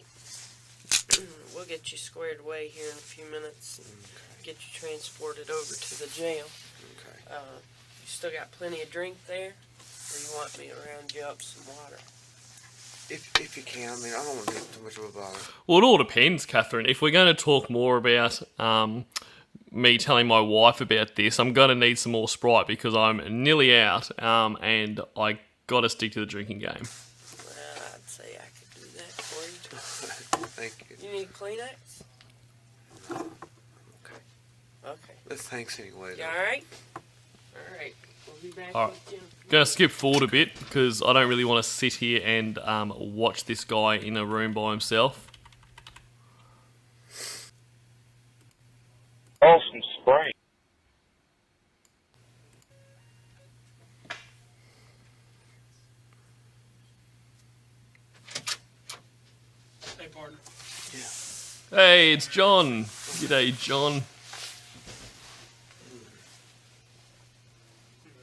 we'll get you squared away here in a few minutes and get you transported over to the jail. Okay. You still got plenty of drink there, or you want me to round you up some water? If you can, I mean, I don't want to be too much of a bother. Well, it all depends, Kathryn. If we're going to talk more about me telling my wife about this, I'm going to need some more Sprite because I'm nearly out, and I got to stick to the drinking game. Well, I'd say I could do that for you. Thank you. You need Kleenex? Okay. Okay. Thanks anyway. You though. alright? Alright. We'll be back All right. with you. Going to skip forward a bit because I don't really want to sit here and watch this guy in a room by himself. Awesome spray. Hey, partner. Hey, it's John. G'day, John.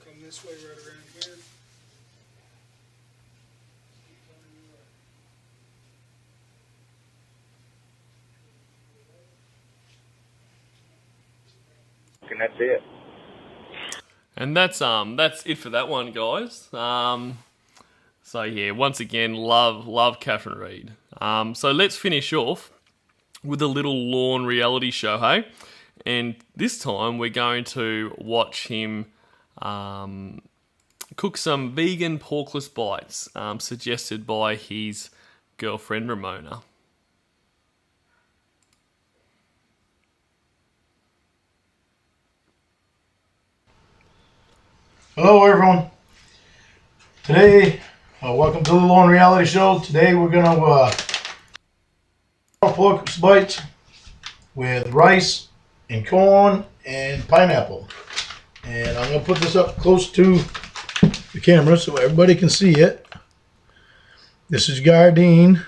Come this way, right around here. And that's it. And that's it for that one, guys. So yeah, once again, love Kathryn Reed. So let's finish off with a little lawn reality show, hey? And this time we're going to watch him cook some vegan porkless bites, suggested by his girlfriend Ramona. Hello everyone. Today, welcome to the Lone Reality Show. Today we're gonna pork bites with rice and corn and pineapple. And I'm gonna put this up close to the camera so everybody can see it. This is Gardein,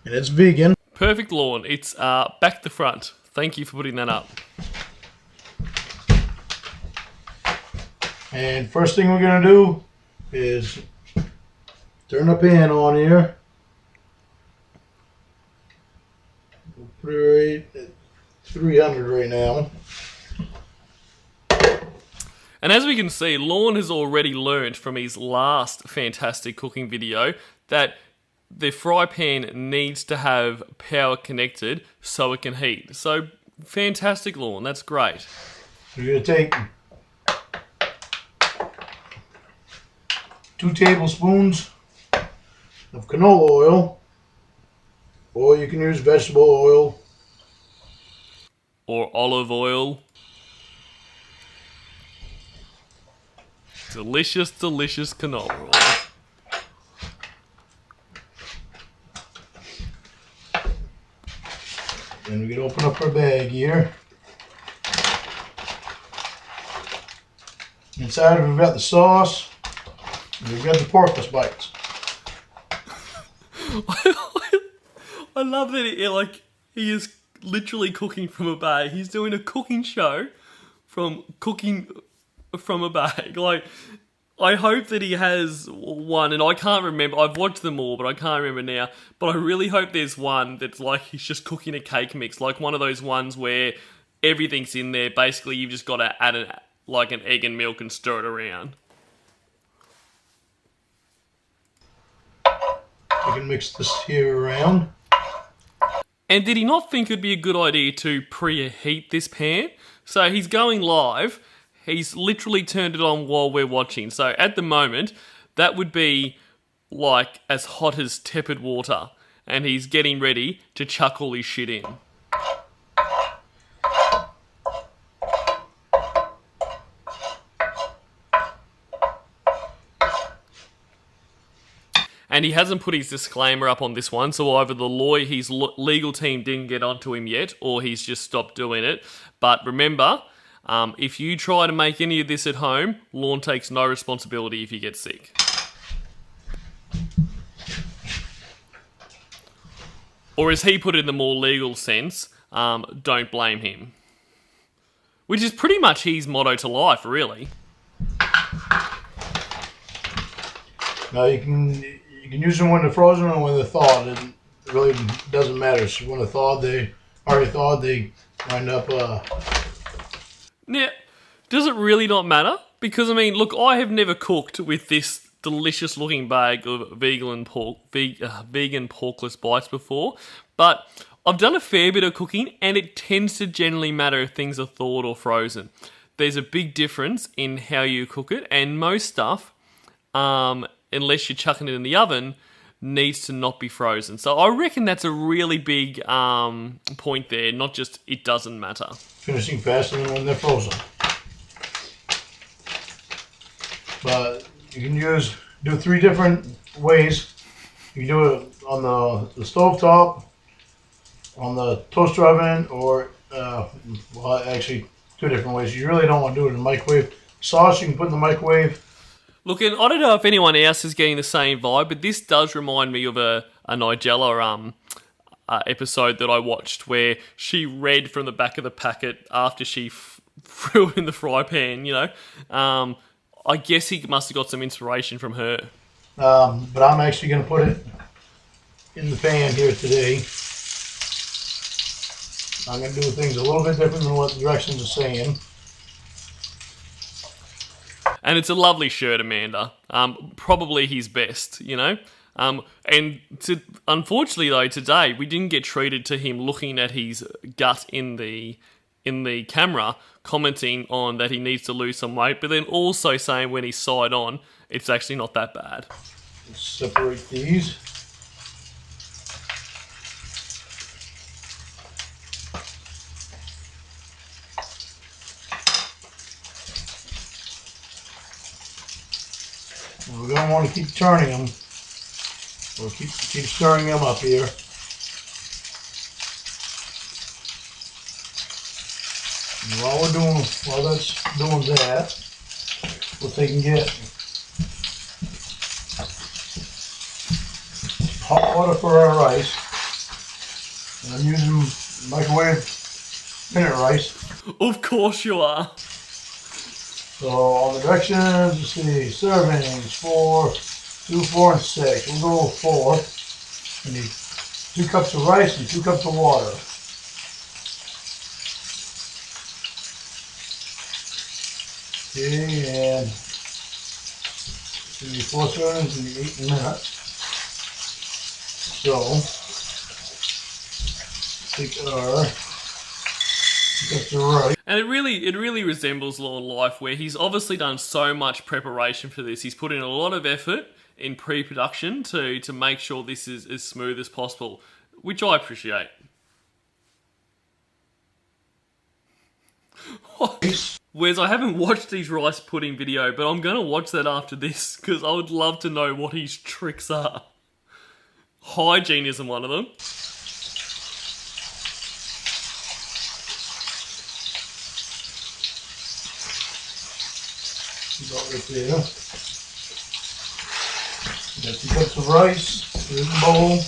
and it's vegan. Perfect lawn. It's back to front. Thank you for putting that up. And first thing we're gonna do is turn the pan on here. We'll put it right at 300 right now. And as we can see, Lorne has already learned from his last fantastic cooking video that the fry pan needs to have power connected so it can heat. So, fantastic, Lorne. That's great. We're going to take 2 tablespoons of canola oil, or you can use vegetable oil. Or olive oil. Delicious, delicious canola oil. Then we can open up our bag here. Inside we've got the sauce, and we've got the porpoise bites. I love that he is literally cooking from a bag. He's doing a cooking show from cooking from a bag. Like, I hope that he has one, and I can't remember. I've watched them all, but I can't remember now. But I really hope there's one that's like he's just cooking a cake mix, like one of those ones where everything's in there. Basically, you've just got to add an egg and milk and stir it around. We can mix this here around. And did he not think it'd be a good idea to preheat this pan? So he's going live. He's literally turned it on while we're watching. So at the moment, that would be like as hot as tepid water. And he's getting ready to chuck all his shit in. And he hasn't put his disclaimer up on this one, so either his legal team didn't get onto him yet, or he's just stopped doing it. But remember, if you try to make any of this at home, Lorne takes no responsibility if you get sick. Or as he put it in the more legal sense, don't blame him. Which is pretty much his motto to life, really. Now you can use them when they're frozen or when they're thawed. It really doesn't matter. So when they're thawed, they wind up. Now, does it really not matter? Because, I mean, look, I have never cooked with this delicious-looking bag of vegan porkless bites before, but I've done a fair bit of cooking, and it tends to generally matter if things are thawed or frozen. There's a big difference in how you cook it, and most stuff, unless you're chucking it in the oven, needs to not be frozen. So I reckon that's a really big point there, not just it doesn't matter. Finishing faster than when they're frozen. But you can do 3 different ways. You can do it on the stove top, on the toaster oven, or well, actually 2 different ways. You really don't want to do it in the microwave. Sauce you can put in the microwave. Look, and I don't know if anyone else is getting the same vibe, but this does remind me of a Nigella episode that I watched where she read from the back of the packet after she threw it in the fry pan, you know. I guess he must have got some inspiration from her. But I'm actually going to put it in the pan here today. I'm going to do things a little bit different than what the directions are saying. And it's a lovely shirt, Amanda. Probably his best, you know. Unfortunately, though, today we didn't get treated to him looking at his gut in the camera, commenting on that he needs to lose some weight, but then also saying when he's side on, it's actually not that bad. Let's separate these. We're gonna want to keep turning them. We'll keep stirring them up here. And while that's doing that, we'll take and get hot water for our rice. And I'm using microwave minute rice. Of course you are. So on the directions, let's see, servings 4, 2, 4, and 6. We'll go 4. We need 2 cups of rice and 2 cups of water. Okay, and we need 4 servings and 8 minutes. So take our 2 cups of rice. And it really resembles Law and Life, where he's obviously done so much preparation for this. He's put in a lot of effort in pre-production to make sure this is as smooth as possible, which I appreciate. Whereas I haven't watched his rice pudding video, but I'm going to watch that after this, because I would love to know what his tricks are. Hygiene isn't one of them. Got right there. Got 2 cups of rice in the bowl.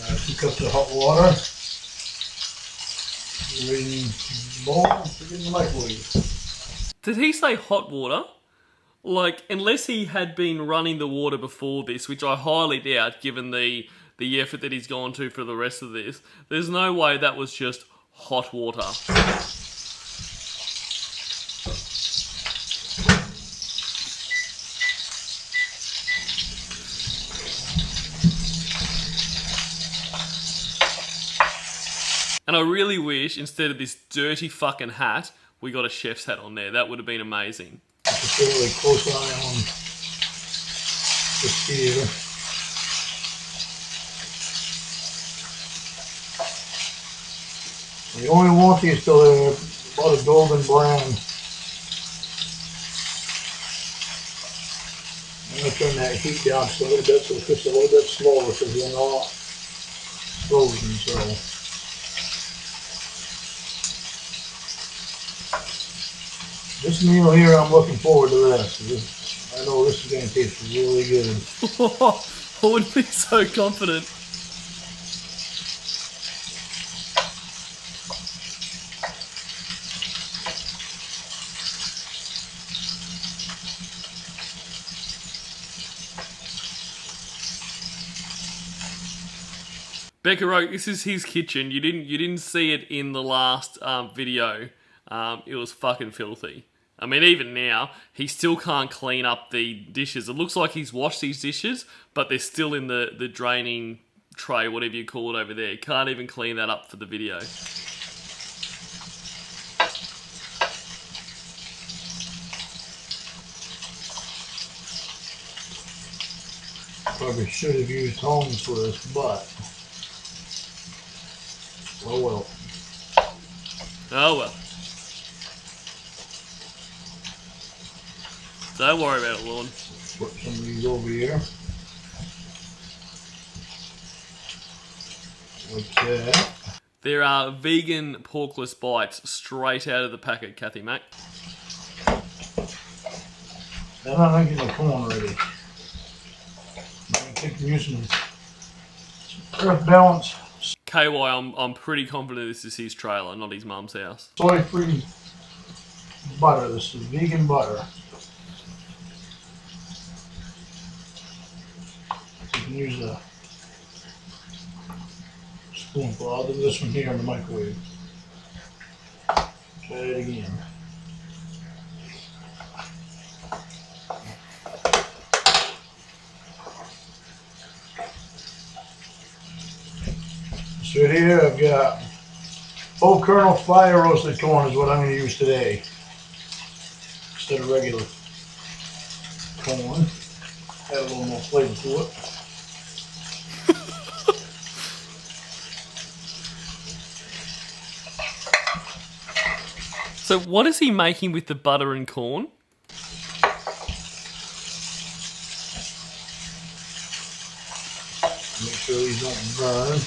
And 2 cups of hot water. Right in the bowl. Put it in the microwave. Did he say hot water? Like, unless he had been running the water before this, which I highly doubt, given the effort that he's gone to for the rest of this, there's no way that was just hot water. And I really wish, instead of this dirty fucking hat, we got a chef's hat on there. That would have been amazing. Just a really close eye on this here. You only want these till they're about a golden brown. I'm going to turn that heat down just a little bit so it's just a little bit slower because they're not frozen. So. This meal here, I'm looking forward to this. I know this is going to taste really good. I wouldn't be so confident. Becca wrote, this is his kitchen. You didn't see it in the last video. It was fucking filthy. I mean, even now, he still can't clean up the dishes. It looks like he's washed these dishes, but they're still in the draining tray, whatever you call it over there. He can't even clean that up for the video. Probably should have used tongs for this, but oh well. Oh well. Don't worry about it, Lorne. Put some of these over here. Like that. There are vegan porkless bites straight out of the packet, Kathy Mac. And I'm getting the corn ready. I'm going to take and use some Earth Balance KY, I'm pretty confident this is his trailer, not his mum's house. soy-free butter. This is vegan butter. You can use a spoonful. I'll do this one here in the microwave. Try it again. So right here I've got whole kernel fire roasted corn is what I'm going to use today instead of regular corn. Add a little more flavor to it. So what is he making with the butter and corn? Make sure these don't burn.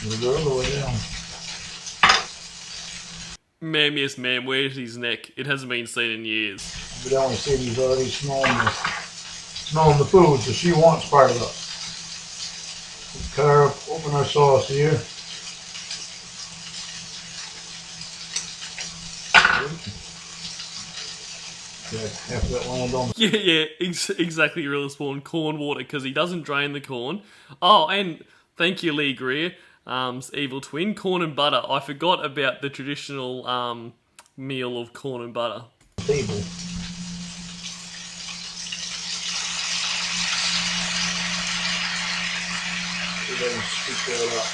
We'll go all the way down. Ma'am, yes ma'am, where's his neck? It hasn't been seen in years. But I want to see he's already smelling the food, so she wants part of it. Cut her open our sauce here. Yeah, half of that land on. Yeah, exactly, Real Spawn. Corn water, because he doesn't drain the corn. Oh, and thank you, Lee Greer, evil twin. Corn and butter. I forgot about the traditional meal of corn and butter. Table. We're going to scoop that up.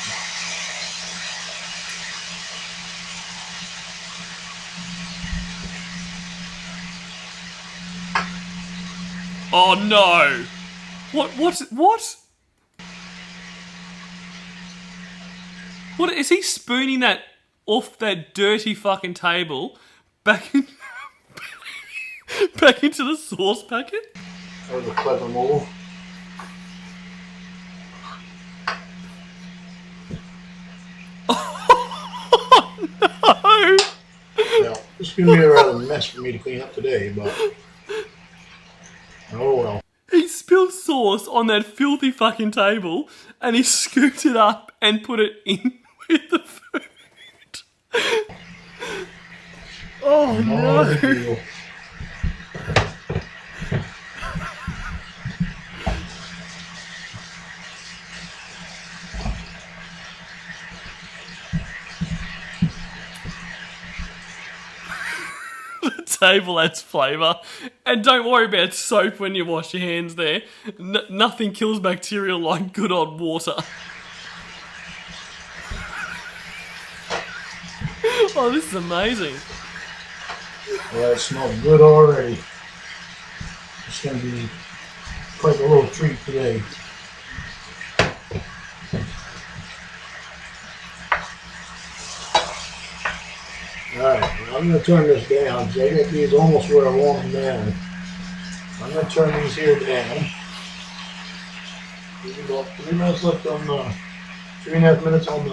Oh no! What? What is he spooning that off that dirty fucking table back in, back into the sauce packet? That was a clever move. Oh no! Now, this is going to be a rather mess for me to clean up today, but oh well. He spilled sauce on that filthy fucking table and he scooped it up and put it in with the food. Oh No big no! deal. The table adds flavour. And don't worry about soap when you wash your hands there. Nothing kills bacteria like good old water. Oh, this is amazing. Well, it smells good already. It's going to be quite a little treat today. Alright, well, I'm going to turn this down because I got these almost where I want them down. I'm going to turn these here down. We've got 3 minutes left on the 3.5 minutes on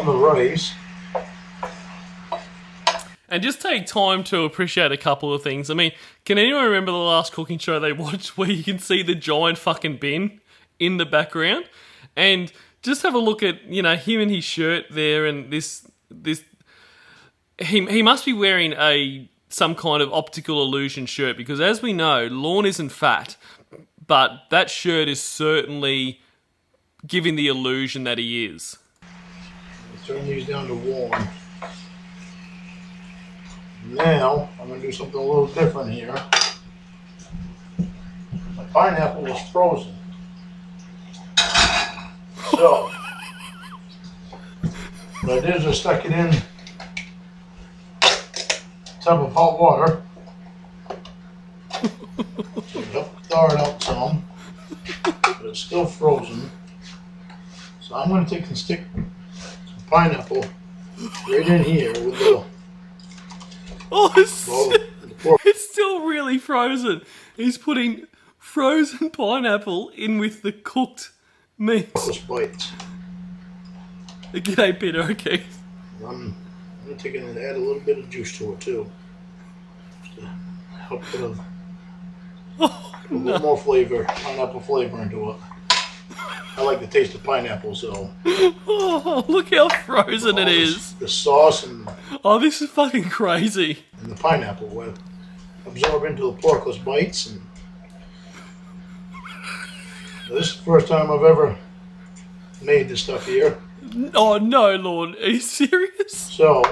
the rice. And just take time to appreciate a couple of things. I mean, can anyone remember the last cooking show they watched where you can see the giant fucking bin in the background? And just have a look at, you know, him and his shirt there and this he must be wearing some kind of optical illusion shirt because as we know, Lorne isn't fat, but that shirt is certainly giving the illusion that he is. Let's turn these down to warm. Now, I'm going to do something a little different here. My pineapple is frozen. So, what I did is I stuck it in a tub of hot water. So it helped thaw it out some. But it's still frozen. So I'm going to take and stick some pineapple right in here with the Oh, it's still really frozen. He's putting frozen pineapple in with the cooked meat. bites. G'day, Peter. Okay. I'm going to take it and add a little bit of juice to it too. Just to help put a little more flavor, pineapple flavor into it. I like the taste of pineapple, so. Oh, look how frozen it is. The sauce and Oh, this is fucking crazy. the pineapple will absorb into the porkless bites. And this is the first time I've ever made this stuff here. Oh, no, Lord. Are you serious? So,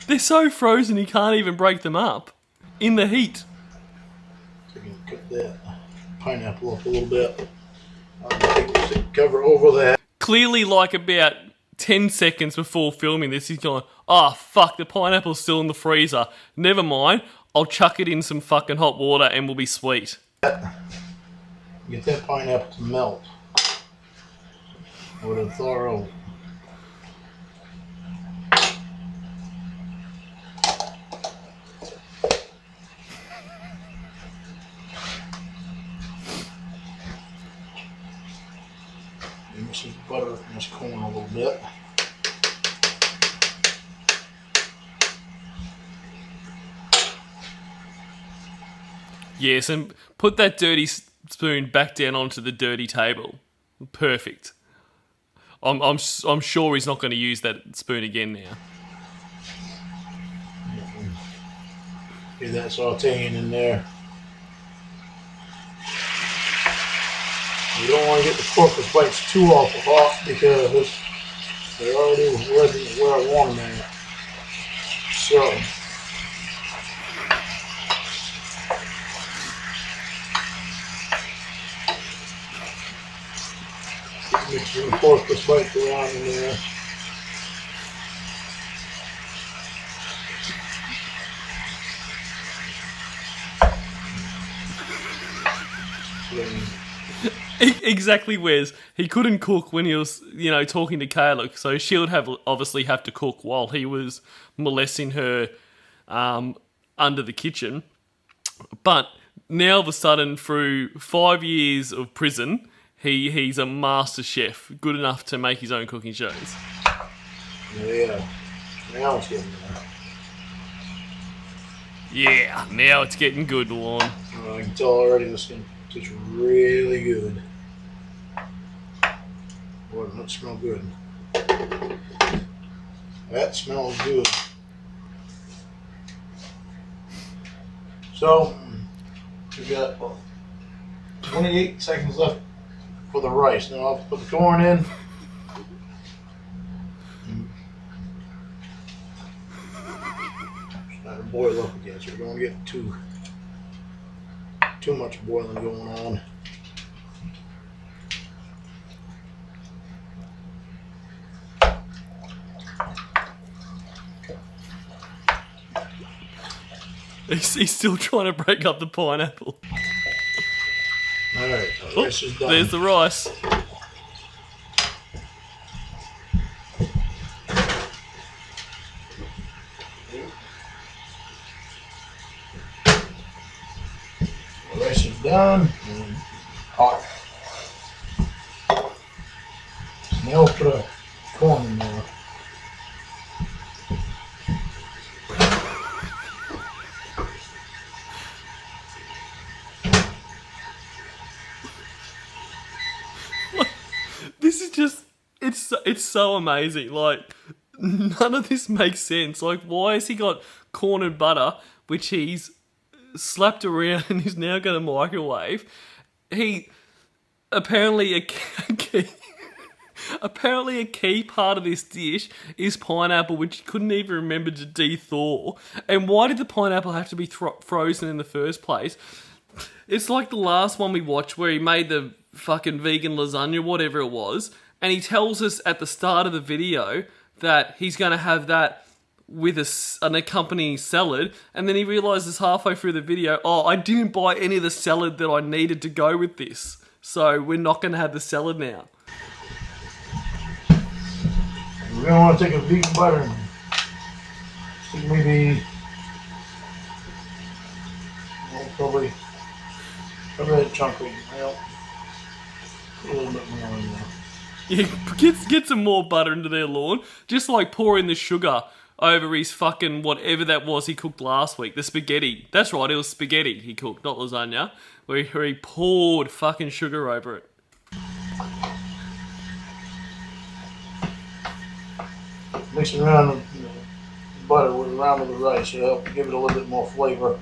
They're so frozen you can't even break them up in the heat. so you can cut that pineapple up a little bit. I'm going to take plastic cover over that. Clearly, like about 10 seconds before filming this, he's going, oh, fuck, the pineapple's still in the freezer. Never mind, I'll chuck it in some fucking hot water and we'll be sweet. Get that pineapple to melt with a thorough. Mix this butter and this corn a little bit. Yes, and put that dirty spoon back down onto the dirty table. Perfect. I'm sure he's not going to use that spoon again now. Get that sauteing in there. You don't want to get the porpoise bites too awful hot because they're already wasn't where I want them at. So mix the porpoise bites around in there. Exactly, Wes. He couldn't cook when he was, talking to Kayla, so she would obviously have to cook while he was molesting her under the kitchen. But now, all of a sudden, through 5 years of prison, he's a master chef, good enough to make his own cooking shows. Yeah, now it's getting there. Yeah, now it's getting good, Lorne. I can tell already this is really good. Boy, doesn't it smell good. That smells good. So, we've got 28 seconds left for the rice. Now I'll put the corn in. It's not to boil up again, so we don't get too much boiling going on. He's still trying to break up the pineapple. Alright, the rice is done. There's the rice. The rice is done and hot. Now we'll put a corn in there. This is just, it's so amazing. Like, none of this makes sense. Like, why has he got corn and butter, which he's slapped around and he's now going to microwave? He, apparently a key part of this dish is pineapple, which he couldn't even remember to de-thaw. And why did the pineapple have to be frozen in the first place? It's like the last one we watched where he made the fucking vegan lasagna, whatever it was, and he tells us at the start of the video that he's going to have that with an accompanying salad, and then he realises halfway through the video, oh, I didn't buy any of the salad that I needed to go with this, so we're not going to have the salad now. We're going to want to take a vegan butter and stick maybe, probably a chunk of, a little bit more in there. Yeah, get some more butter into their lawn. Just like pouring the sugar over his fucking whatever that was he cooked last week. The spaghetti. That's right, it was spaghetti he cooked, not lasagna. Where he poured fucking sugar over it. Mixing around the butter around with the rice to help give it a little bit more flavor.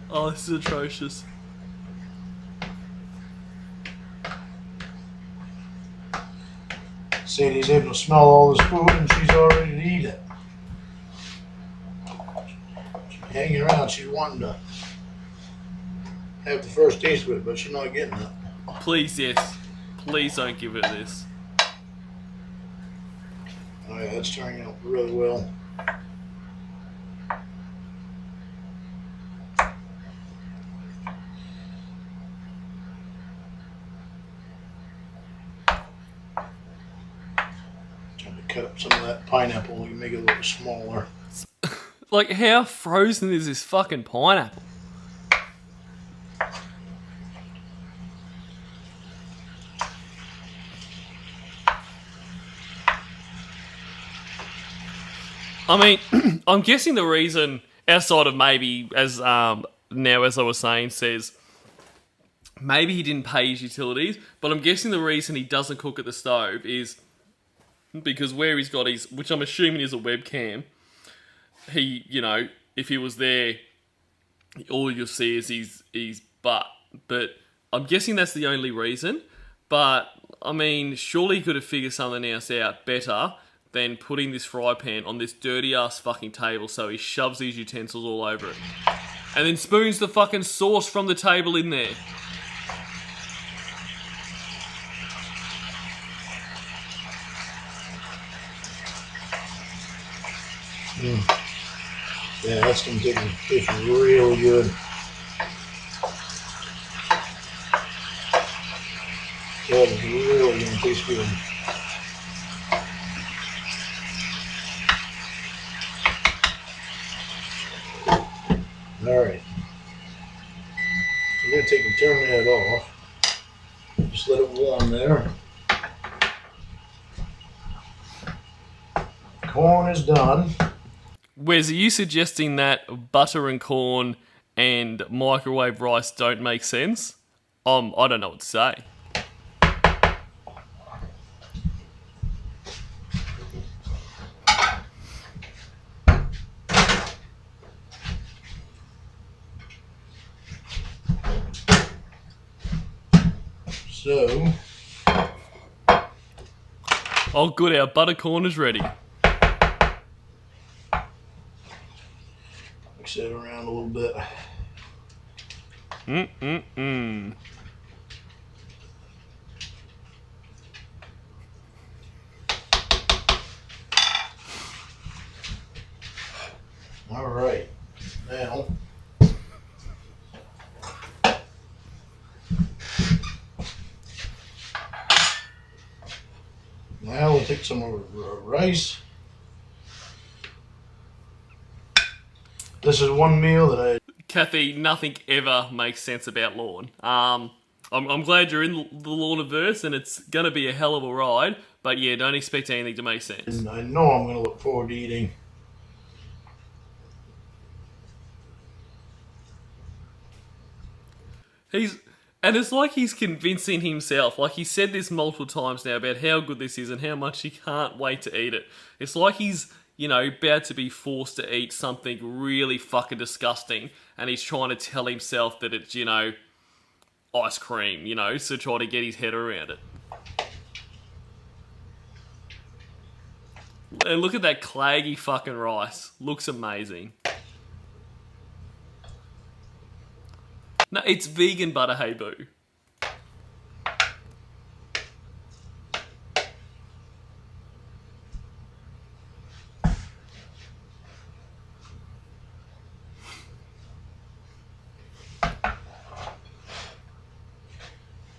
Oh, this is atrocious. Sadie's able to smell all this food and she's all ready to eat it. hanging around. She's wanting to have the first taste of it, but she's not getting it. Please, yes. Please don't give it this. Oh yeah, that's turning out really well. Trying to cut up some of that pineapple and make it a little smaller. Like, how frozen is this fucking pineapple? I mean, I'm guessing the reason, outside of maybe, as now as I was saying, says maybe he didn't pay his utilities, but I'm guessing the reason he doesn't cook at the stove is because where he's got his, which I'm assuming is a webcam, he, you know, if he was there, all you'll see is his butt. But I'm guessing that's the only reason. But, I mean, surely he could have figured something else out better than putting this fry pan on this dirty-ass fucking table so he shoves these utensils all over it. And then spoons the fucking sauce from the table in there. Yeah, that's going to taste really good. That is really going to taste good. Alright. I'm going to take and turn that off. Just let it warm there. Corn is done. Wes, are you suggesting that butter and corn and microwave rice don't make sense? I don't know what to say. So, Oh, good, our butter corn is ready. mix it around a little bit. All right, now we'll take some of our rice. This is one meal that I... Kathy, nothing ever makes sense about lawn. I'm glad you're in the lawn-averse and it's going to be a hell of a ride, but yeah, don't expect anything to make sense. I know I'm going to look forward to eating. And it's like he's convincing himself, like he said this multiple times now about how good this is and how much he can't wait to eat it. It's like he's, you know, about to be forced to eat something really fucking disgusting and he's trying to tell himself that it's, you know, ice cream, you know, so try to get his head around it. And look at that claggy fucking rice. Looks amazing. No, it's vegan butter, hey boo.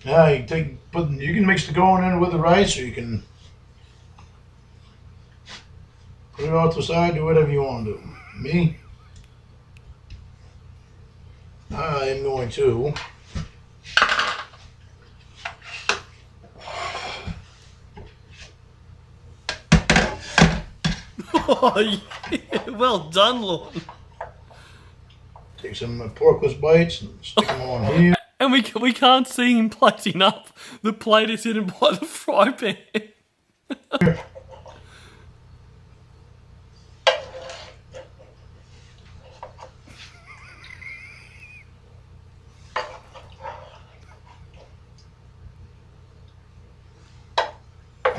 Yeah, you can mix the corn in with the rice, or you can put it off to the side, do whatever you want to do. Me, I am going to Oh, yeah. Well done, Lord. take some porkless bites and stick them on here. And we can't see him plating up the plate is hidden by the fry pan.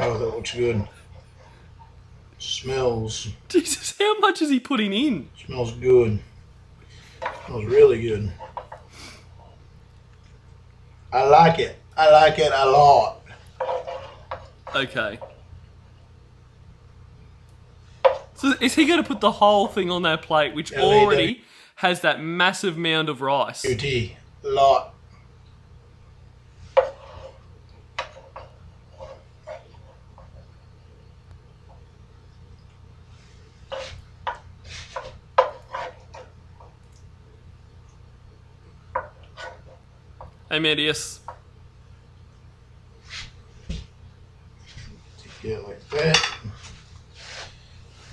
Oh, that looks good. Smells Jesus, how much is he putting in? good. Smells really good. I like it. I like it a lot. Okay. So is he going to put the whole thing on that plate, which already has that massive mound of rice? UT. A lot. Hey, Medius. Take it like that.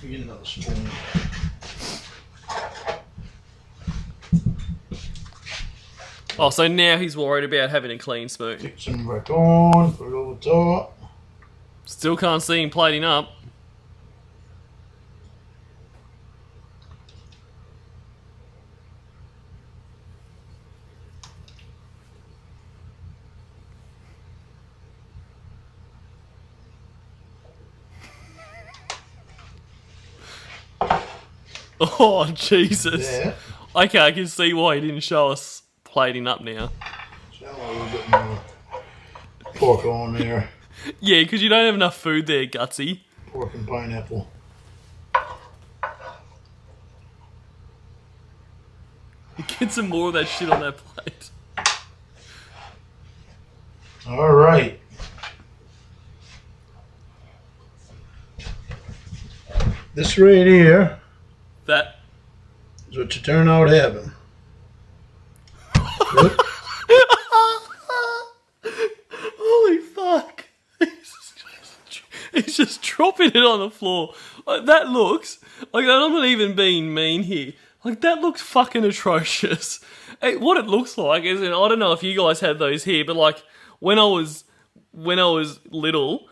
Get another spoon. Oh, so now he's worried about having a clean spoon. Take some back on. Put it over the top. Still can't see him plating up. Oh, Jesus. Yeah. Okay, I can see why he didn't show us plating up now. Just add a little bit more pork on there. Yeah, because you don't have enough food there, Gutsy. Pork and pineapple. Get some more of that shit on that plate. All right. This right here That. is what you turn out having. Look, Holy fuck. He's just dropping it on the floor. Like, that looks... Like, I'm not even being mean here. Like, that looks fucking atrocious. What it looks like is... And I don't know if you guys had those here, but, like, when I was little,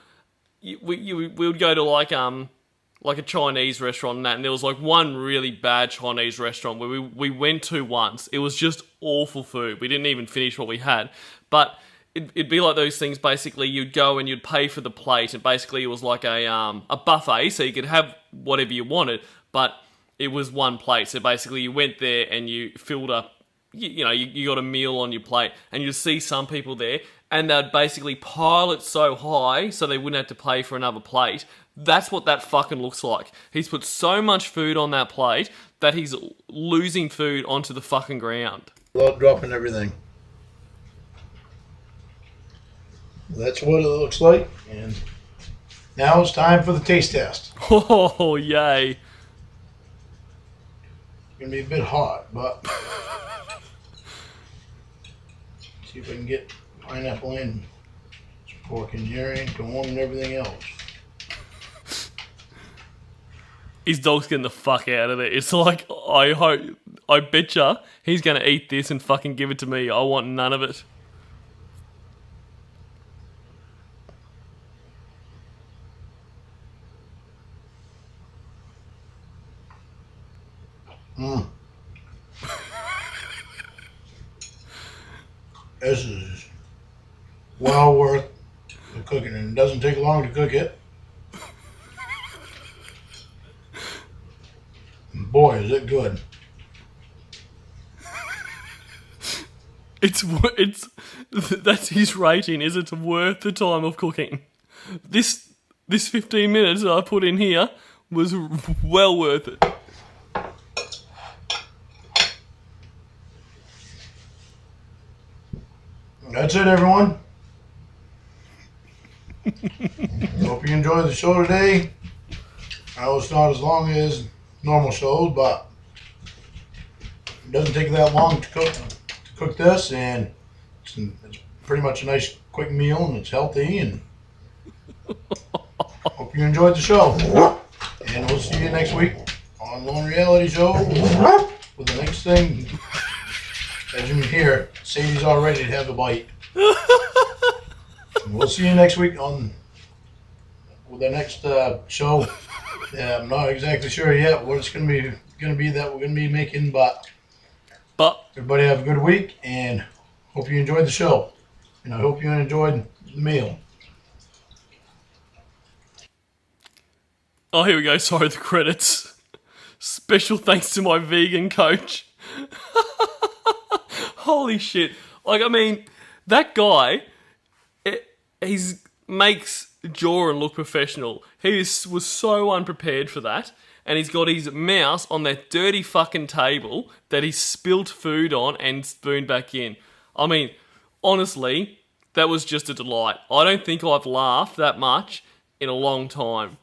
we would go to, like a Chinese restaurant and that, and there was, like, one really bad Chinese restaurant where we went to once. It was just awful food. We didn't even finish what we had. But... It'd be like those things, basically, you'd go and you'd pay for the plate, and basically it was like a buffet, so you could have whatever you wanted, but it was one plate. So basically you went there and you filled up, you got a meal on your plate, and you'd see some people there, and they'd basically pile it so high so they wouldn't have to pay for another plate. That's what that fucking looks like. He's put so much food on that plate that he's losing food onto the fucking ground. blood dropping everything. That's what it looks like, and now it's time for the taste test. Oh, yay. It's gonna be a bit hot, but see if I can get pineapple in, some pork and herring, corn, and everything else. His dog's getting the fuck out of there. It's like, I betcha he's gonna eat this and fucking give it to me. I want none of it. Mm. This is well worth the cooking, and it doesn't take long to cook it. Boy, is it good. That's his rating. Is it worth the time of cooking? This 15 minutes that I put in here was well worth it. That's it, everyone. Hope you enjoyed the show today. I know it's not as long as normal shows, but it doesn't take that long to cook this, and it's pretty much a nice quick meal, and it's healthy, and hope you enjoyed the show. And we'll see you next week on Lone Reality Show with the next thing. As you can hear, Sadie's all ready to have a bite. We'll see you next week with the next show. Yeah, I'm not exactly sure yet what it's gonna be that we're gonna be making, but everybody have a good week, and hope you enjoyed the show, and I hope you enjoyed the meal. Oh, here we go. Sorry, the credits. Special thanks to my vegan coach. Holy shit. Like, I mean, that guy, he's makes Joran look professional. Was so unprepared for that. And he's got his mouse on that dirty fucking table that he spilt food on and spooned back in. I mean, honestly, that was just a delight. I don't think I've laughed that much in a long time.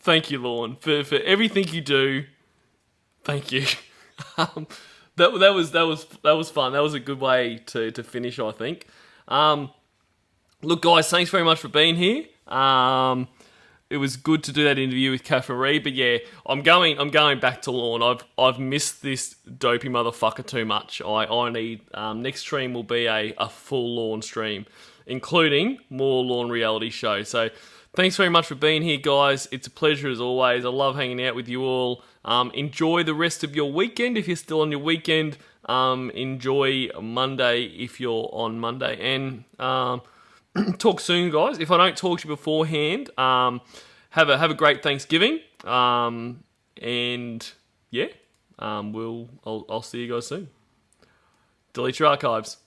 Thank you, Lorne, for everything you do. Thank you. That was fun. That was a good way to finish, I think. Look, guys, thanks very much for being here. It was good to do that interview with Kathryn Reed, but yeah, I'm going back to Lorne. I've missed this dopey motherfucker too much. I need next stream will be a full Lorne stream, including more Lorne reality show. So thanks very much for being here, guys. It's a pleasure as always. I love hanging out with you all. Enjoy the rest of your weekend if you're still on your weekend. Enjoy Monday if you're on Monday, and talk soon, guys. If I don't talk to you beforehand, have a great Thanksgiving. And yeah, I'll see you guys soon. Delete your archives.